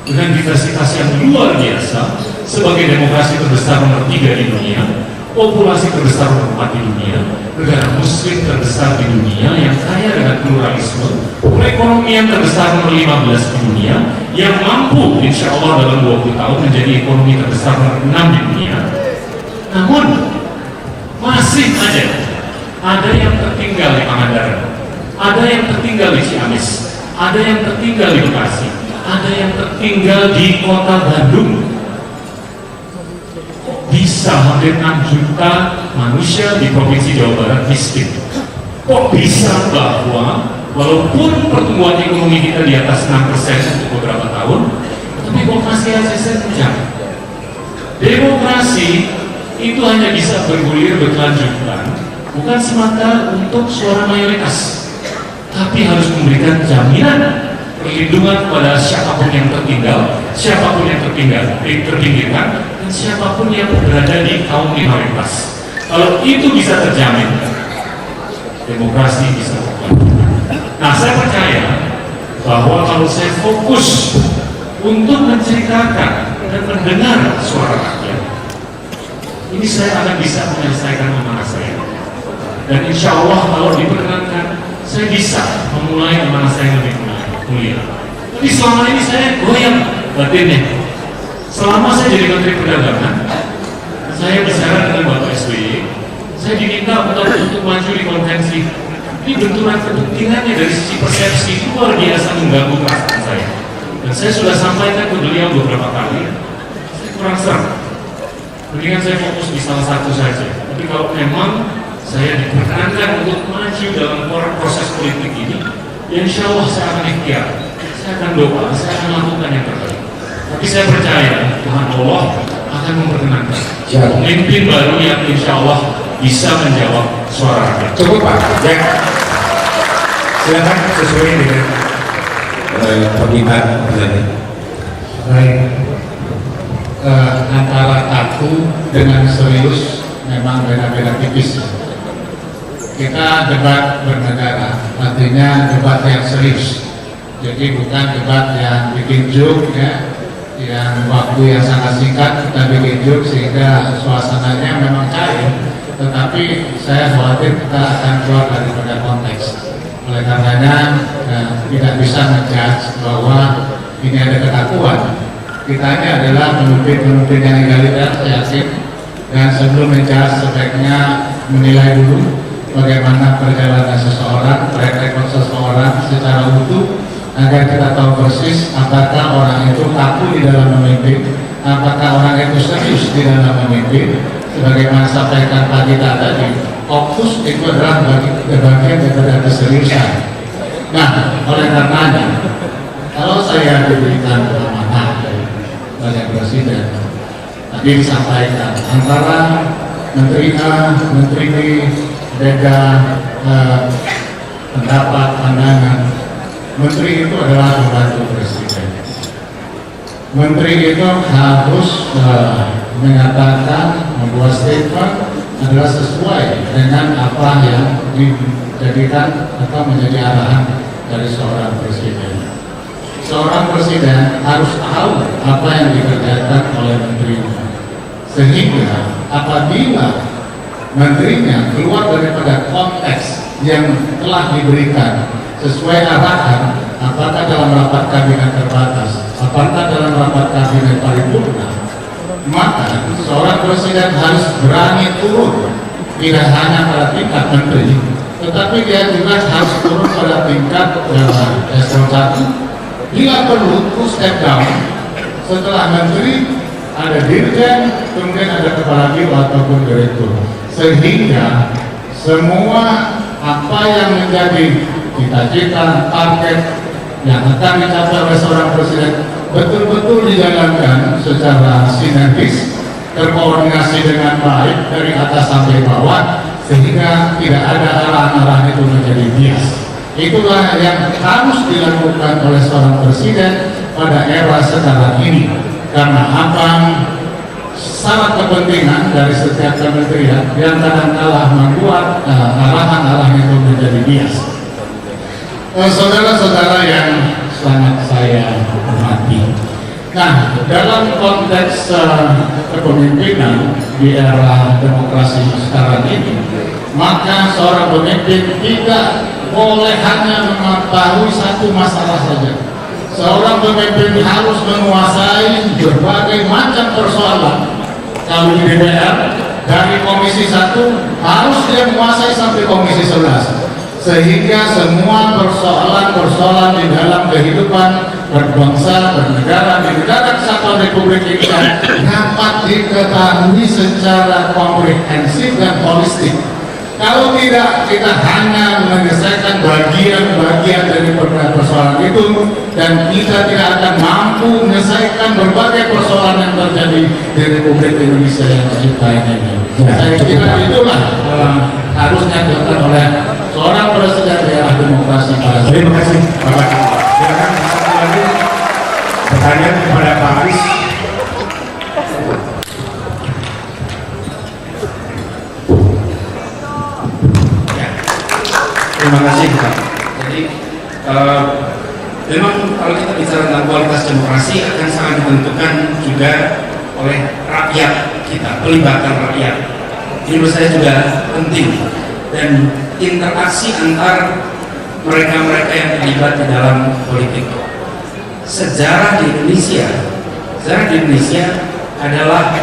dengan diversitas yang luar biasa, sebagai demokrasi terbesar nomor 3 di dunia, populasi terbesar nomor 4 di dunia, negara muslim terbesar di dunia yang kaya dengan pluralisme, perekonomian terbesar nomor 15 di dunia, yang mampu insya Allah dalam 20 tahun menjadi ekonomi terbesar nomor 6 di dunia. Namun masih ada yang tertinggal di Pangandaran, ada yang tertinggal di Ciamis, ada yang tertinggal di Bekasi, ada yang tertinggal di kota Bandung. Bisa hampir 6 juta manusia di Provinsi Jawa Barat miskin. Kok bisa bahwa walaupun pertumbuhan ekonomi kita di atas 6% untuk beberapa tahun, tapi kok masih aja senjang? Demokrasi itu hanya bisa bergulir berkelanjutan, bukan semata untuk suara mayoritas, tapi harus memberikan jaminan perlindungan kepada siapapun yang tertinggal, siapapun yang terpinggirkan, dan siapapun yang berada di kaum minoritas. Kalau itu bisa terjamin, demokrasi bisa berjalan. Nah, saya percaya bahwa kalau saya fokus untuk menceritakan dan mendengar suara rakyat, ini saya akan bisa menyelesaikan amanah saya. Dan insya Allah kalau diperkenankan, saya bisa memulai amanah saya lebih mulia. Tapi selama ini saya goyang batinnya. Selama saya jadi Menteri Perdagangan, saya bicara dengan Bapak SBY, saya diminta untuk maju di konvensi. Ini benturan kepentingannya dari sisi persepsi luar biasa mengganggu perasaan saya. Dan saya sudah sampaikan ke beliau beberapa kali, saya kurang serem. Mendingan saya fokus di salah satu saja. Tapi kalau memang saya diperkenankan untuk maju dalam proses politik ini, ya insya Allah saya akan ikhtiar. Saya akan doa, saya akan lakukan yang terbaik. Tapi saya percaya Tuhan Allah akan memperkenankan pemimpin baru yang insya Allah bisa menjawab suara rakyat. Cukup Pak, ya. Silakan sesuai dengan permintaan presiden. Baik, antara kaku dengan serius memang beda-beda tipis. Kita debat bernegara, artinya debat yang serius. Jadi bukan debat yang bikin joke ya, yang waktu yang sangat singkat kita bikin joke sehingga suasananya memang cair. Tetapi saya khawatir kita akan keluar daripada konteks. Oleh karenanya tidak bisa ngejudge bahwa ini ada kekakuan. Kita ini adalah pemimpin-pemimpin yang egaliter, saya yakin. Dan sebelum menjudge sebaiknya menilai dulu bagaimana perjalanan seseorang, track record seseorang secara utuh, agar kita tahu persis apakah orang itu kaku di dalam memimpin, apakah orang itu serius di dalam memimpin. Sebagaimana sampaikan Pak Gita tadi, fokus itu adalah bagian daripada keseriusan. Nah, oleh karenanya, kalau saya diberikan amanah oleh Presiden, tadi disampaikan antara Menteri A, Menteri B, beda pendapat, pandangan. Menteri itu adalah pembantu Presiden. Menteri itu harus menyatakan, membuat statement adalah sesuai dengan apa yang dijadikan atau menjadi arahan dari seorang presiden. Seorang presiden harus tahu apa yang dikerjakan oleh menterinya, sehingga apabila menterinya keluar daripada konteks yang telah diberikan sesuai arahan, apakah dalam rapat kabinet terbatas, apakah dalam rapat kabinet paripurna, maka seorang presiden harus berani turun, tidak hanya pada tingkat menteri, tetapi dia juga harus turun pada tingkat eselon 1. Bila perlu, to step down. Setelah menteri, ada dirjen, kemudian ada kepala biro ataupun direktur, sehingga semua apa yang menjadi cita-cita, target yang akan dicapai oleh seorang presiden betul-betul dijalankan secara sinergis, terkoordinasi dengan baik dari atas sampai bawah, sehingga tidak ada arahan-arahan itu menjadi bias. Itulah yang harus dilakukan oleh seorang presiden pada era sekarang ini, karena apa syarat kepentingan dari setiap kementerian yang kadang-kala membuat arahan-arahan itu menjadi bias. Saudara-saudara yang sangat saya hormati, nah dalam konteks kepemimpinan di era demokrasi sekarang ini, maka seorang pemimpin tidak boleh hanya mengetahui satu masalah saja. Seorang pemimpin harus menguasai berbagai macam persoalan. Kalau di DPR, dari Komisi 1 harus dia menguasai sampai Komisi 11, sehingga semua persoalan-persoalan di dalam kehidupan berbangsa, bernegara, di negara kesatuan Republik Indonesia dapat diketahui secara komprehensif dan holistik. Kalau tidak, kita hanya menyelesaikan bagian-bagian dari persoalan itu, dan kita tidak akan mampu menyelesaikan berbagai persoalan yang terjadi di Republik Indonesia yang kita ini. Saya kira itulah harusnya dilakukan oleh seorang presiden daerah demokrasi. Terima kasih Bapak. Silakan satu lagi pertanyaan kepada Pak Aris. Terima kasih Pak. Jadi Memang kalau kita bicara tentang kualitas demokrasi akan sangat ditentukan juga oleh rakyat kita, pelibatan rakyat. Ini menurut saya juga penting, dan interaksi antar mereka-mereka yang terlibat di dalam politik. Sejarah di Indonesia adalah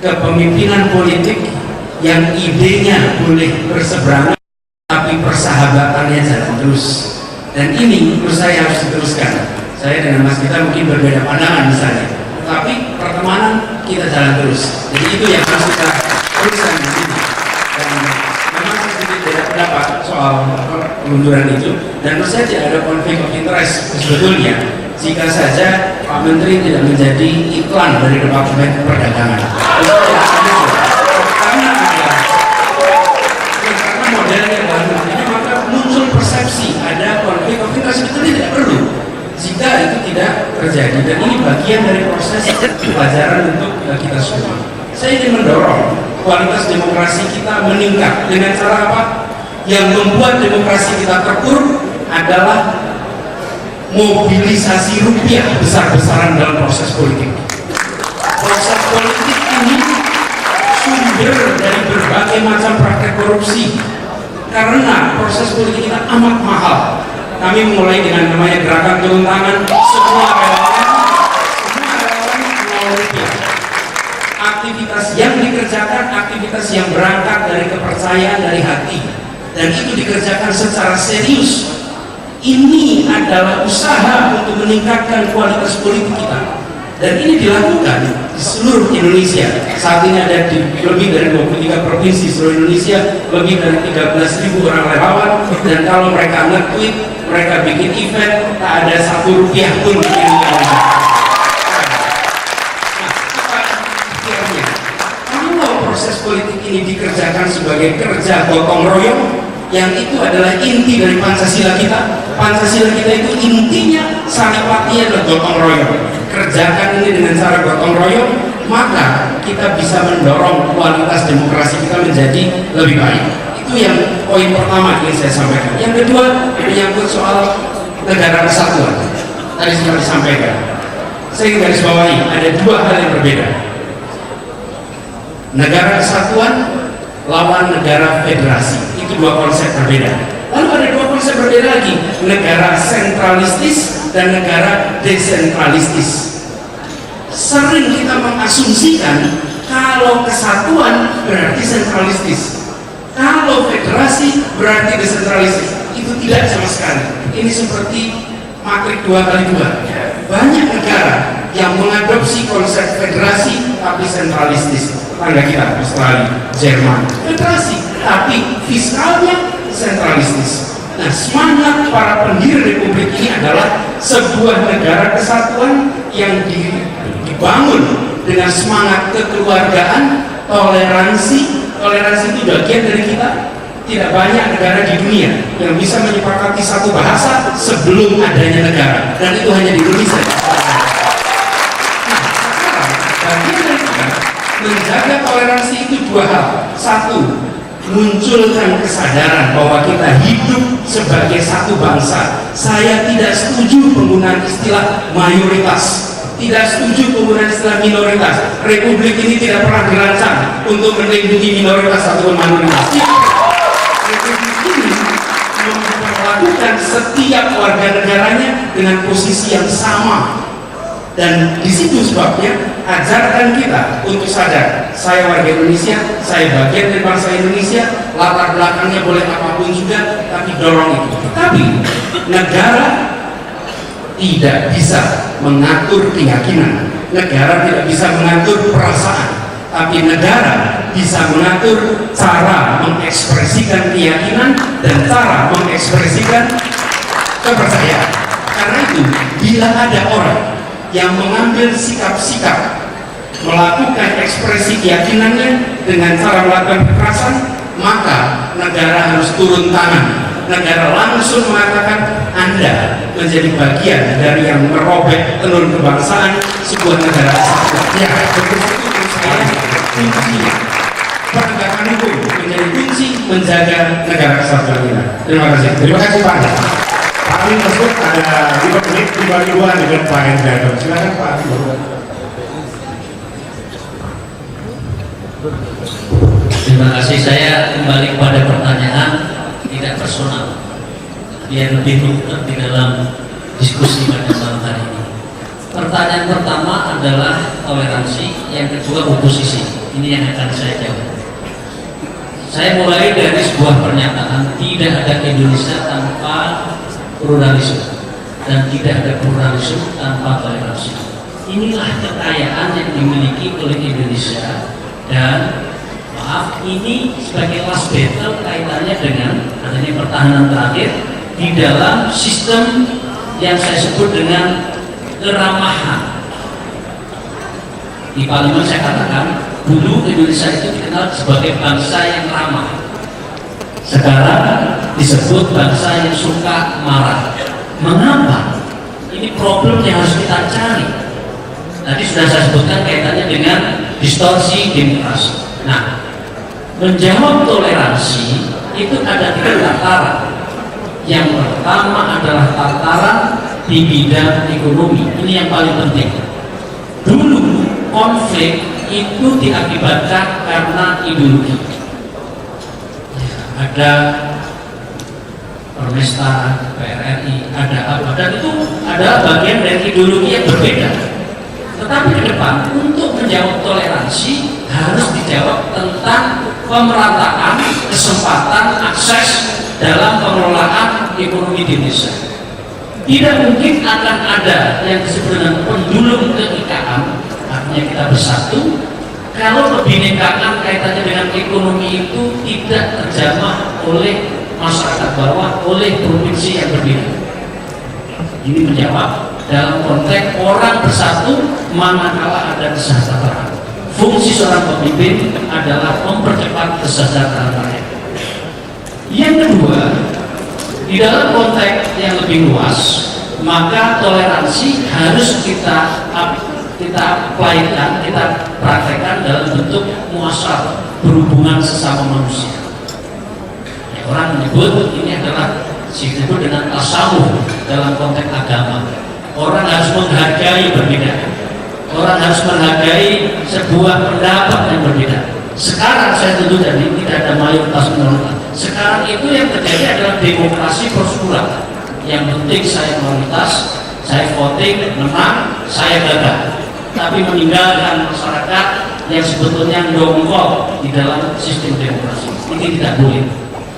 kepemimpinan politik yang idenya boleh berseberangan tapi persahabatannya jalan terus. Dan ini menurut saya harus diteruskan. Saya dengan Mas Gita mungkin berbeda pandangan misalnya, tapi pertemanan kita jalan terus. Jadi itu yang harus kita teruskan di sini. Dan memang saya sedikit beda pendapat soal pengunduran itu, dan menurut saya tidak ada konflik of interest sebetulnya jika saja Pak Menteri tidak menjadi iklan dari Departemen Perdagangan. Karena modelnya baru, maka muncul persepsi ada konflik of interest. Sebetulnya tidak perlu jika itu tidak terjadi, dan ini bagian dari proses pelajaran untuk kita semua. Saya ingin mendorong kualitas demokrasi kita meningkat dengan cara apa? Yang membuat demokrasi kita terpuruk adalah mobilisasi rupiah besar-besaran dalam proses politik. Proses politik ini sumber dari berbagai macam praktek korupsi, karena proses politik kita amat mahal. Kami mulai dengan namanya gerakan turun tangan, semua relawan rupiah. Aktivitas yang dikerjakan, aktivitas yang berangkat dari kepercayaan, dari hati, dan itu dikerjakan secara serius. Ini adalah usaha untuk meningkatkan kualitas politik kita, dan ini dilakukan di seluruh Indonesia. Saat ini ada di lebih dari 23 provinsi seluruh Indonesia, lebih dari 13.000 orang relawan, dan kalau mereka nge-tweet, mereka bikin event, tak ada Rp1 pun yang dilakukan. Proses politik ini dikerjakan sebagai kerja gotong royong, yang itu adalah inti dari Pancasila kita. Pancasila kita itu intinya saripatinya adalah gotong royong. Kerjakan ini dengan cara gotong royong, maka kita bisa mendorong kualitas demokrasi kita menjadi lebih baik. Itu yang poin pertama yang saya sampaikan. Yang kedua menyangkut soal negara kesatuan. Tadi sudah disampaikan. Saya ingin garis bawahi ada dua hal yang berbeda. Negara kesatuan lawan negara federasi, itu dua konsep berbeda. Lalu ada dua konsep berbeda lagi, negara sentralistis dan negara desentralistis. Sering kita mengasumsikan kalau kesatuan berarti sentralistis, kalau federasi berarti desentralistis. Itu tidak sama sekali. Ini seperti matrik 2x2. Banyak negara yang mengadopsi konsep federasi tapi sentralistis. Tangga kita, Australia, Jerman, federasi, tapi fiskalnya sentralistis. Nah, semangat para pendiri republik ini adalah sebuah negara kesatuan yang dibangun dengan semangat kekeluargaan, toleransi. Toleransi itu bagian dari kita. Tidak banyak negara di dunia yang bisa menyepakati satu bahasa sebelum adanya negara, dan itu hanya di Indonesia. Nah, sekarang bagian dari kita menjaga toleransi itu dua hal. Satu, munculkan kesadaran bahwa kita hidup sebagai satu bangsa. Saya tidak setuju penggunaan istilah mayoritas, tidak setuju penggunaan istilah minoritas. Republik ini tidak pernah dirancang untuk melindungi minoritas atau mayoritas. Republik ini memperlakukan setiap warga negaranya dengan posisi yang sama. Dan di situ sebabnya ajarkan kita untuk sadar, saya warga Indonesia, saya bagian dari bangsa Indonesia, latar belakangnya boleh apapun juga, tapi dorong itu. Tapi negara tidak bisa mengatur keyakinan, negara tidak bisa mengatur perasaan, tapi negara bisa mengatur cara mengekspresikan keyakinan dan cara mengekspresikan kepercayaan. Karena itu, bila ada orang yang mengambil sikap-sikap melakukan ekspresi keyakinannya dengan cara melakukan kekerasan, maka negara harus turun tangan. Negara langsung mengatakan Anda menjadi bagian dari yang merobek tenun kebangsaan sebuah negara kesatuan. Ya, betul saya kuncinya. Penegakan hukum menjadi kunci menjaga negara kesatuan kita. Terima kasih. Terima kasih Pak. Pak Ali masuk ada 5 menit dibagi-dua dengan Pak Hendra. Silakan Pak Ali. Terima kasih. Saya kembali kepada pertanyaan tidak personal, biar lebih runtut di dalam diskusi pada malam hari ini. Pertanyaan pertama adalah toleransi, yang kedua oposisi. Ini yang akan saya jawab. Saya mulai dari sebuah pernyataan, tidak ada Indonesia tanpa pluralisme dan tidak ada pluralisme tanpa toleransi. Inilah kekayaan yang dimiliki oleh Indonesia, dan maaf, ini sebagai last battle kaitannya dengan adanya pertahanan terakhir di dalam sistem yang saya sebut dengan keramahan. Di Parlemen saya katakan dulu Indonesia itu dikenal sebagai bangsa yang ramah. Sekarang disebut bangsa yang suka marah. Mengapa? Ini problem yang harus kita cari. Tadi sudah saya sebutkan kaitannya dengan distorsi demokrasi. Nah, menjawab toleransi itu ada 3 tataran. Yang pertama adalah tataran di bidang ekonomi. Ini yang paling penting. Dulu konflik itu diakibatkan karena ideologi. Ada permesta PRRI, ada apa, dan itu adalah bagian dari ideologi yang berbeda. Tetapi ke depan untuk menjawab toleransi harus dijawab tentang pemerataan, kesempatan, akses dalam pengelolaan ekonomi di Indonesia. Tidak mungkin akan ada yang disebut dengan pendulum keikakan, artinya kita bersatu, kalau kebinekaan kaitannya dengan ekonomi itu tidak terjamah oleh masyarakat bawah, oleh provinsi yang berbeda. Ini menjawab dalam konteks orang bersatu manakala ada kesejahteraan. Fungsi seorang pemimpin adalah mempercepat kesejahteraan rakyat. Yang kedua, di dalam konteks yang lebih luas, maka toleransi harus kita aplikasikan, kita praktekkan dalam bentuk muasyarah, berhubungan sesama manusia. Ya, orang menyebut ini adalah disebut dengan tasawuf dalam konteks agama. Orang harus menghargai perbedaan. Orang harus menghargai sebuah pendapat yang berbeda. Sekarang saya tentu tadi tidak ada mayoritas minoritas. Sekarang itu yang terjadi adalah demokrasi prosedural. Yang penting saya mayoritas, saya voting, menang, saya gagal. Tapi meninggalkan masyarakat yang sebetulnya dongkol di dalam sistem demokrasi. Ini tidak boleh.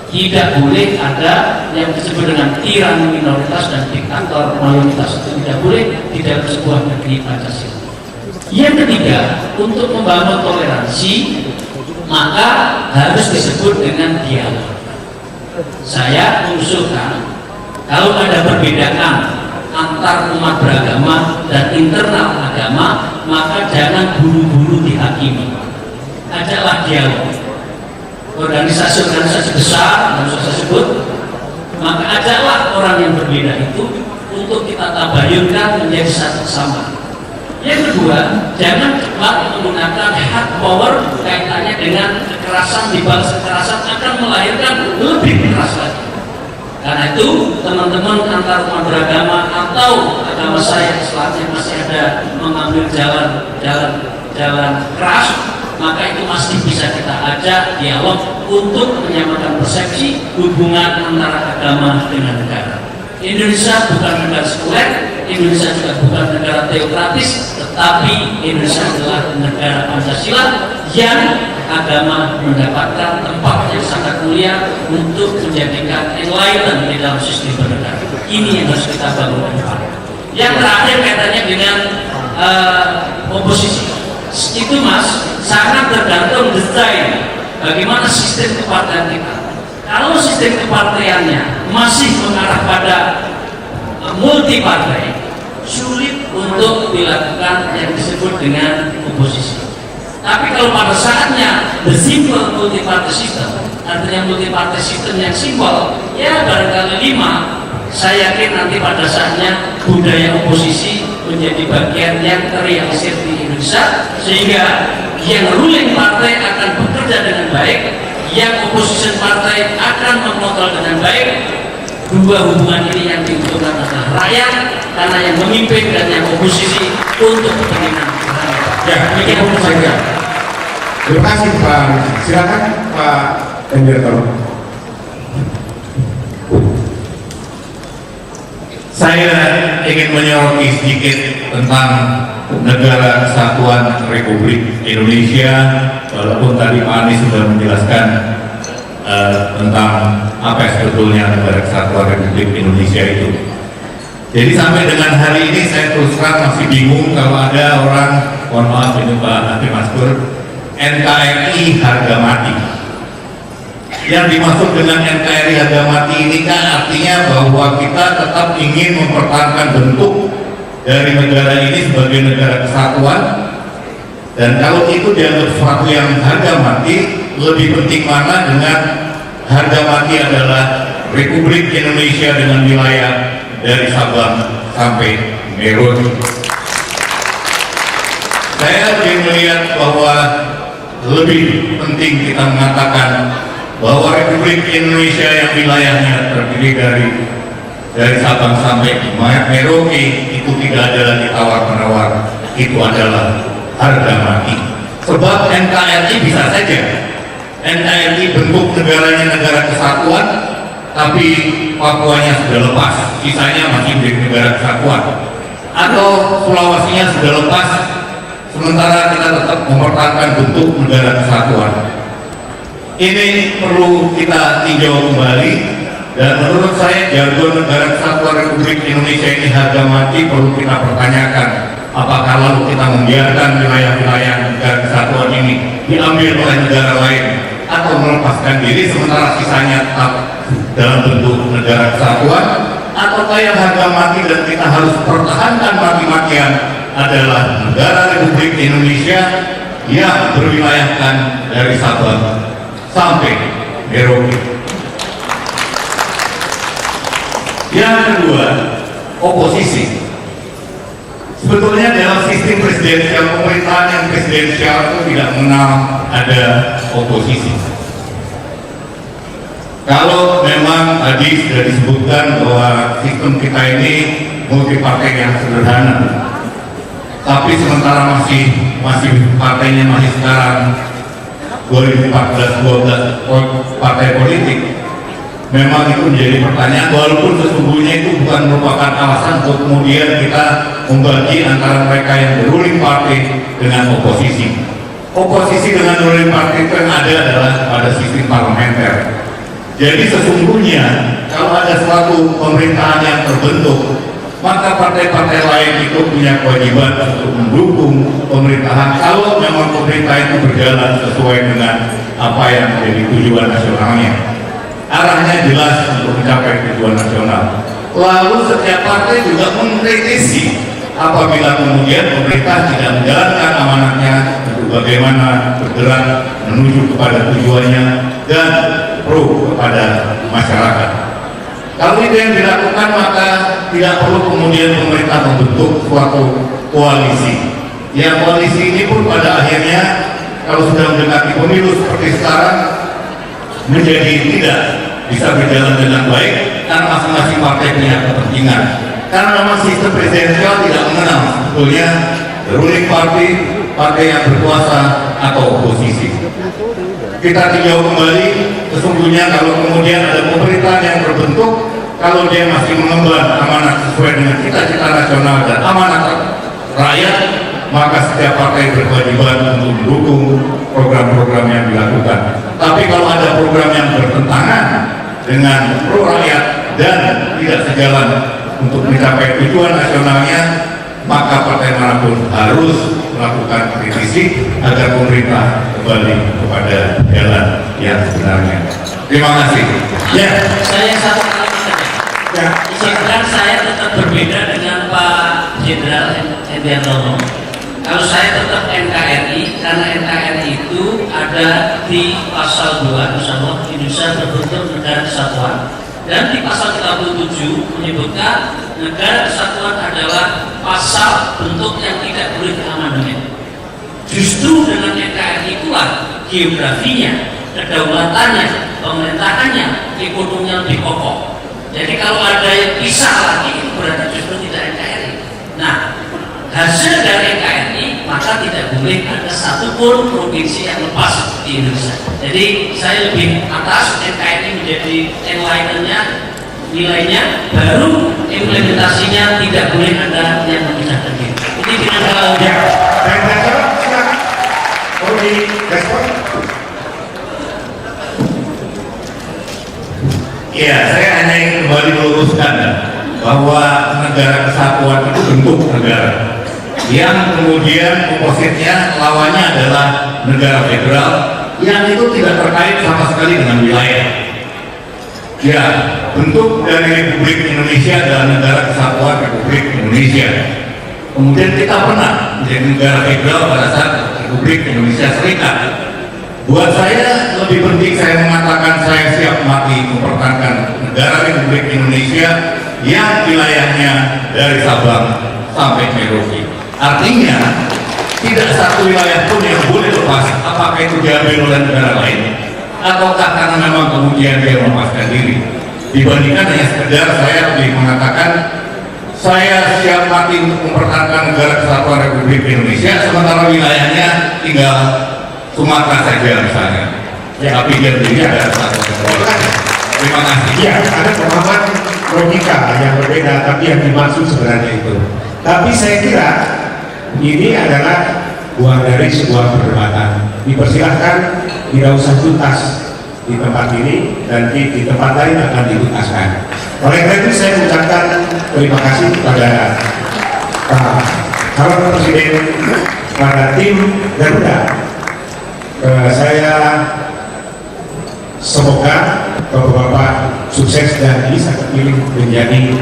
Tidak boleh ada yang disebut dengan tirani minoritas dan diktator mayoritas. Itu tidak boleh di dalam sebuah negeri Pancasila. Yang ketiga, untuk membangun toleransi, maka harus disebut dengan dialog. Saya mengusulkan, kalau ada perbedaan antar umat beragama dan internal agama, maka jangan buru-buru dihakimi. Ajaklah dialog. Organisasi-organisasi besar, yang saya sebut, maka ajaklah orang yang berbeda itu untuk kita tabayunkan menjadi satu sama. Yang kedua, jangan cepat menggunakan hard power kaitannya dengan kekerasan, dibalas kekerasan akan melahirkan lebih keras lagi. Karena itu, teman-teman antar umat beragama atau agama saya Islam masih ada mengambil jalan keras, maka itu masih bisa kita ajak dialog untuk menyamakan persepsi hubungan antara agama dengan negara. Indonesia bukan negara sekuler, Indonesia juga bukan negara teokratis, tetapi Indonesia adalah negara Pancasila yang agama mendapatkan tempat yang sangat mulia untuk menjadikan enlightenment di dalam sistem bernegara. Ini yang harus kita bangun ke depan. Yang terakhir kaitannya dengan oposisi. Itu Mas, sangat tergantung desain bagaimana sistem kepartaian kita. Kalau sistem kepartaiannya masih mengarah pada multi partai, sulit untuk dilakukan yang disebut dengan oposisi. Tapi kalau pada saatnya the simple multi party system, artinya multi party system yang simpel, ya barangkali 5, saya yakin nanti pada saatnya budaya oposisi menjadi bagian yang terrealisir di Indonesia, sehingga yang ruling partai akan bekerja dengan baik, yang opposition partai akan mengontrol dengan baik, dua hubungan ini yang diuntungkan adalah rakyat, karena yang memimpin dan yang oposisi untuk kepentingan rakyat. Ya, cukup saja. Terima kasih Pak. Silakan Pak Enderton. Saya ingin menyoroti sedikit tentang Negara Kesatuan Republik Indonesia, walaupun tadi Pak Anies sudah menjelaskan tentang apa yang sebetulnya Negara Kesatuan Republik Indonesia itu. Jadi sampai dengan hari ini saya terus terang masih bingung kalau ada orang, mohon maaf ini Pak Nanti Maskur, NKRI harga mati. Yang dimaksud dengan NKRI harga mati ini kan artinya bahwa kita tetap ingin mempertahankan bentuk dari negara ini sebagai negara kesatuan, dan kalau itu dianggap sesuatu yang harga mati, lebih penting mana dengan harga mati adalah Republik Indonesia dengan wilayah dari Sabang sampai Merauke. Saya lebih melihat bahwa lebih penting kita mengatakan bahwa Republik Indonesia yang wilayahnya terdiri dari Sabang sampai Merauke itu tidak ada lagi tawar-menawar, itu adalah harga mati. Sebab NKRI bisa saja NKRI bentuk negaranya negara kesatuan, tapi Papuanya sudah lepas, sisanya masih menjadi negara kesatuan, atau Sulawesinya sudah lepas, sementara kita tetap mempertahankan bentuk negara kesatuan. Ini perlu kita tinjau kembali, dan menurut saya jargon Negara Kesatuan Republik Indonesia ini harga mati perlu kita pertanyakan. Apakah lalu kita membiarkan wilayah-wilayah negara kesatuan ini diambil oleh negara lain, atau melepaskan diri sementara sisanya tetap dalam bentuk negara kesatuan, ataukah yang harga mati dan kita harus pertahankan mati-matian adalah negara Republik Indonesia yang berwilayahkan dari Sabang sampai Merauke. Yang kedua, oposisi. Sebetulnya dalam sistem presidensial, pemerintahan yang presidensial itu tidak mengenal ada oposisi. Kalau memang tadi sudah disebutkan bahwa sistem kita ini multi-partai yang sederhana, tapi sementara masih partainya masih sekarang 2014-12 partai politik, memang itu menjadi pertanyaan, walaupun sesungguhnya itu bukan merupakan alasan untuk kemudian kita membagi antara mereka yang ruling party dengan oposisi. Oposisi dengan ruling party itu yang ada adalah pada sistem parlementer. Jadi sesungguhnya kalau ada suatu pemerintahan yang terbentuk, maka partai-partai lain itu punya kewajiban untuk mendukung pemerintahan kalau memang pemerintah itu berjalan sesuai dengan apa yang menjadi tujuan nasionalnya. Arahnya jelas untuk mencapai tujuan nasional. Lalu setiap partai juga mengkritisi apabila kemudian pemerintah tidak menjalankan amanatnya untuk bagaimana bergerak menuju kepada tujuannya dan pro kepada masyarakat. Kalau itu yang dilakukan, maka tidak perlu kemudian pemerintah membentuk suatu koalisi. Ya, koalisi ini pun pada akhirnya kalau sudah mendekati pemilu seperti sekarang menjadi tidak bisa berjalan dengan baik karena masing-masing partai punya kepentingan. Karena memang sistem presidensial tidak mengenal sebetulnya ruling party, partai yang berkuasa atau oposisi. Kita tinjau kembali, sesungguhnya kalau kemudian ada pemerintahan yang terbentuk, kalau dia masih mengemban amanat sesuai dengan cita-cita nasional dan amanat rakyat, maka setiap partai berkewajiban untuk mendukung program-program yang dilakukan. Tapi kalau ada program yang bertentangan dengan pro rakyat dan tidak sejalan untuk mencapai tujuan nasionalnya, maka partai manapun harus melakukan kritisi agar pemerintah kembali kepada jalan yang sebenarnya. Terima kasih. Ya, saya satu kali saja. Ya. Izinkan saya tetap berbeda dengan Pak Jenderal Hendiantono. Kalau saya tetap NKRI, karena NKRI itu ada di pasal 2 Undang-Undang Indonesia berbentuk negara kesatuan, dan di pasal 37 menyebutkan negara kesatuan adalah pasal bentuk yang tidak boleh diamandemen. Justru dengan NKRI itulah geografinya, kedaulatannya, pemerintahannya, ekonominya lebih kokoh. Jadi kalau ada yang pisah lagi itu berarti justru tidak NKRI. Nah, hasil dari NKRI maka tidak boleh ada satupun provinsi yang lepas di Indonesia. Jadi saya lebih atas NKRI menjadi enlightennya, nilainya, baru implementasinya tidak boleh ada yang memisahkan diri. Ini tidak salah. Ya, dan silakan. Mau di respon? Iya, saya hanya ingin kembali meluruskan bahwa negara kesatuan itu bentuk negara yang kemudian opositnya lawannya adalah negara federal yang itu tidak terkait sama sekali dengan wilayah. Ya, bentuk dari Republik Indonesia adalah negara kesatuan Republik Indonesia. Kemudian kita pernah menjadi negara federal pada saat Republik Indonesia Serikat. Buat saya lebih penting saya mengatakan saya siap mati mempertahankan negara Republik Indonesia yang wilayahnya dari Sabang sampai Merauke. Artinya tidak satu wilayah pun yang boleh lepas, apakah itu diambil oleh negara lain ataukah karena memang kemudian dia melepaskan diri. Dibandingkan hanya sekedar saya lebih mengatakan saya siap mati untuk mempertahankan negara kesatuan Republik Indonesia sementara wilayahnya tinggal Sumatera saja misalnya. Ya, tapi dia tidak ada satu. Terima kasih. Ya, ada pemahaman logika yang berbeda, tapi yang dimaksud sebenarnya itu. Tapi saya kira ini adalah buah dari sebuah perdebatan. Dipersilahkan, tidak usah tuntas di tempat ini dan di tempat lain akan dituntaskan. Oleh karena itu saya mengucapkan terima kasih kepada Pak calon presiden, pada tim Garuda. Saya semoga Bapak-bapak sukses dan bisa terpilih menjadi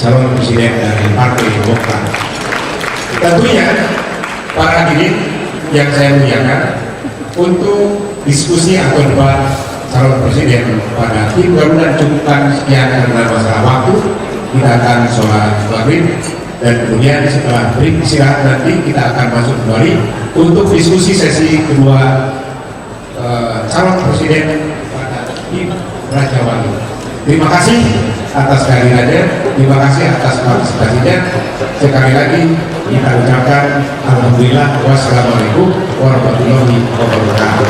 calon presiden dari Partai Demokrat. Tentunya para hadirin yang saya muliakan, untuk diskusi atau debat calon presiden pada tim Garuda cukupkan sekian karena masalah waktu. Kita akan sholat maghrib dan kemudian setelah break istirahat nanti kita akan masuk kembali untuk diskusi sesi kedua calon presiden pada tim Raja Wali. Terima kasih atas kehadirannya, terima kasih atas partisipasinya. Sekali lagi kita ucapkan alhamdulillah, wassalamualaikum warahmatullahi wabarakatuh.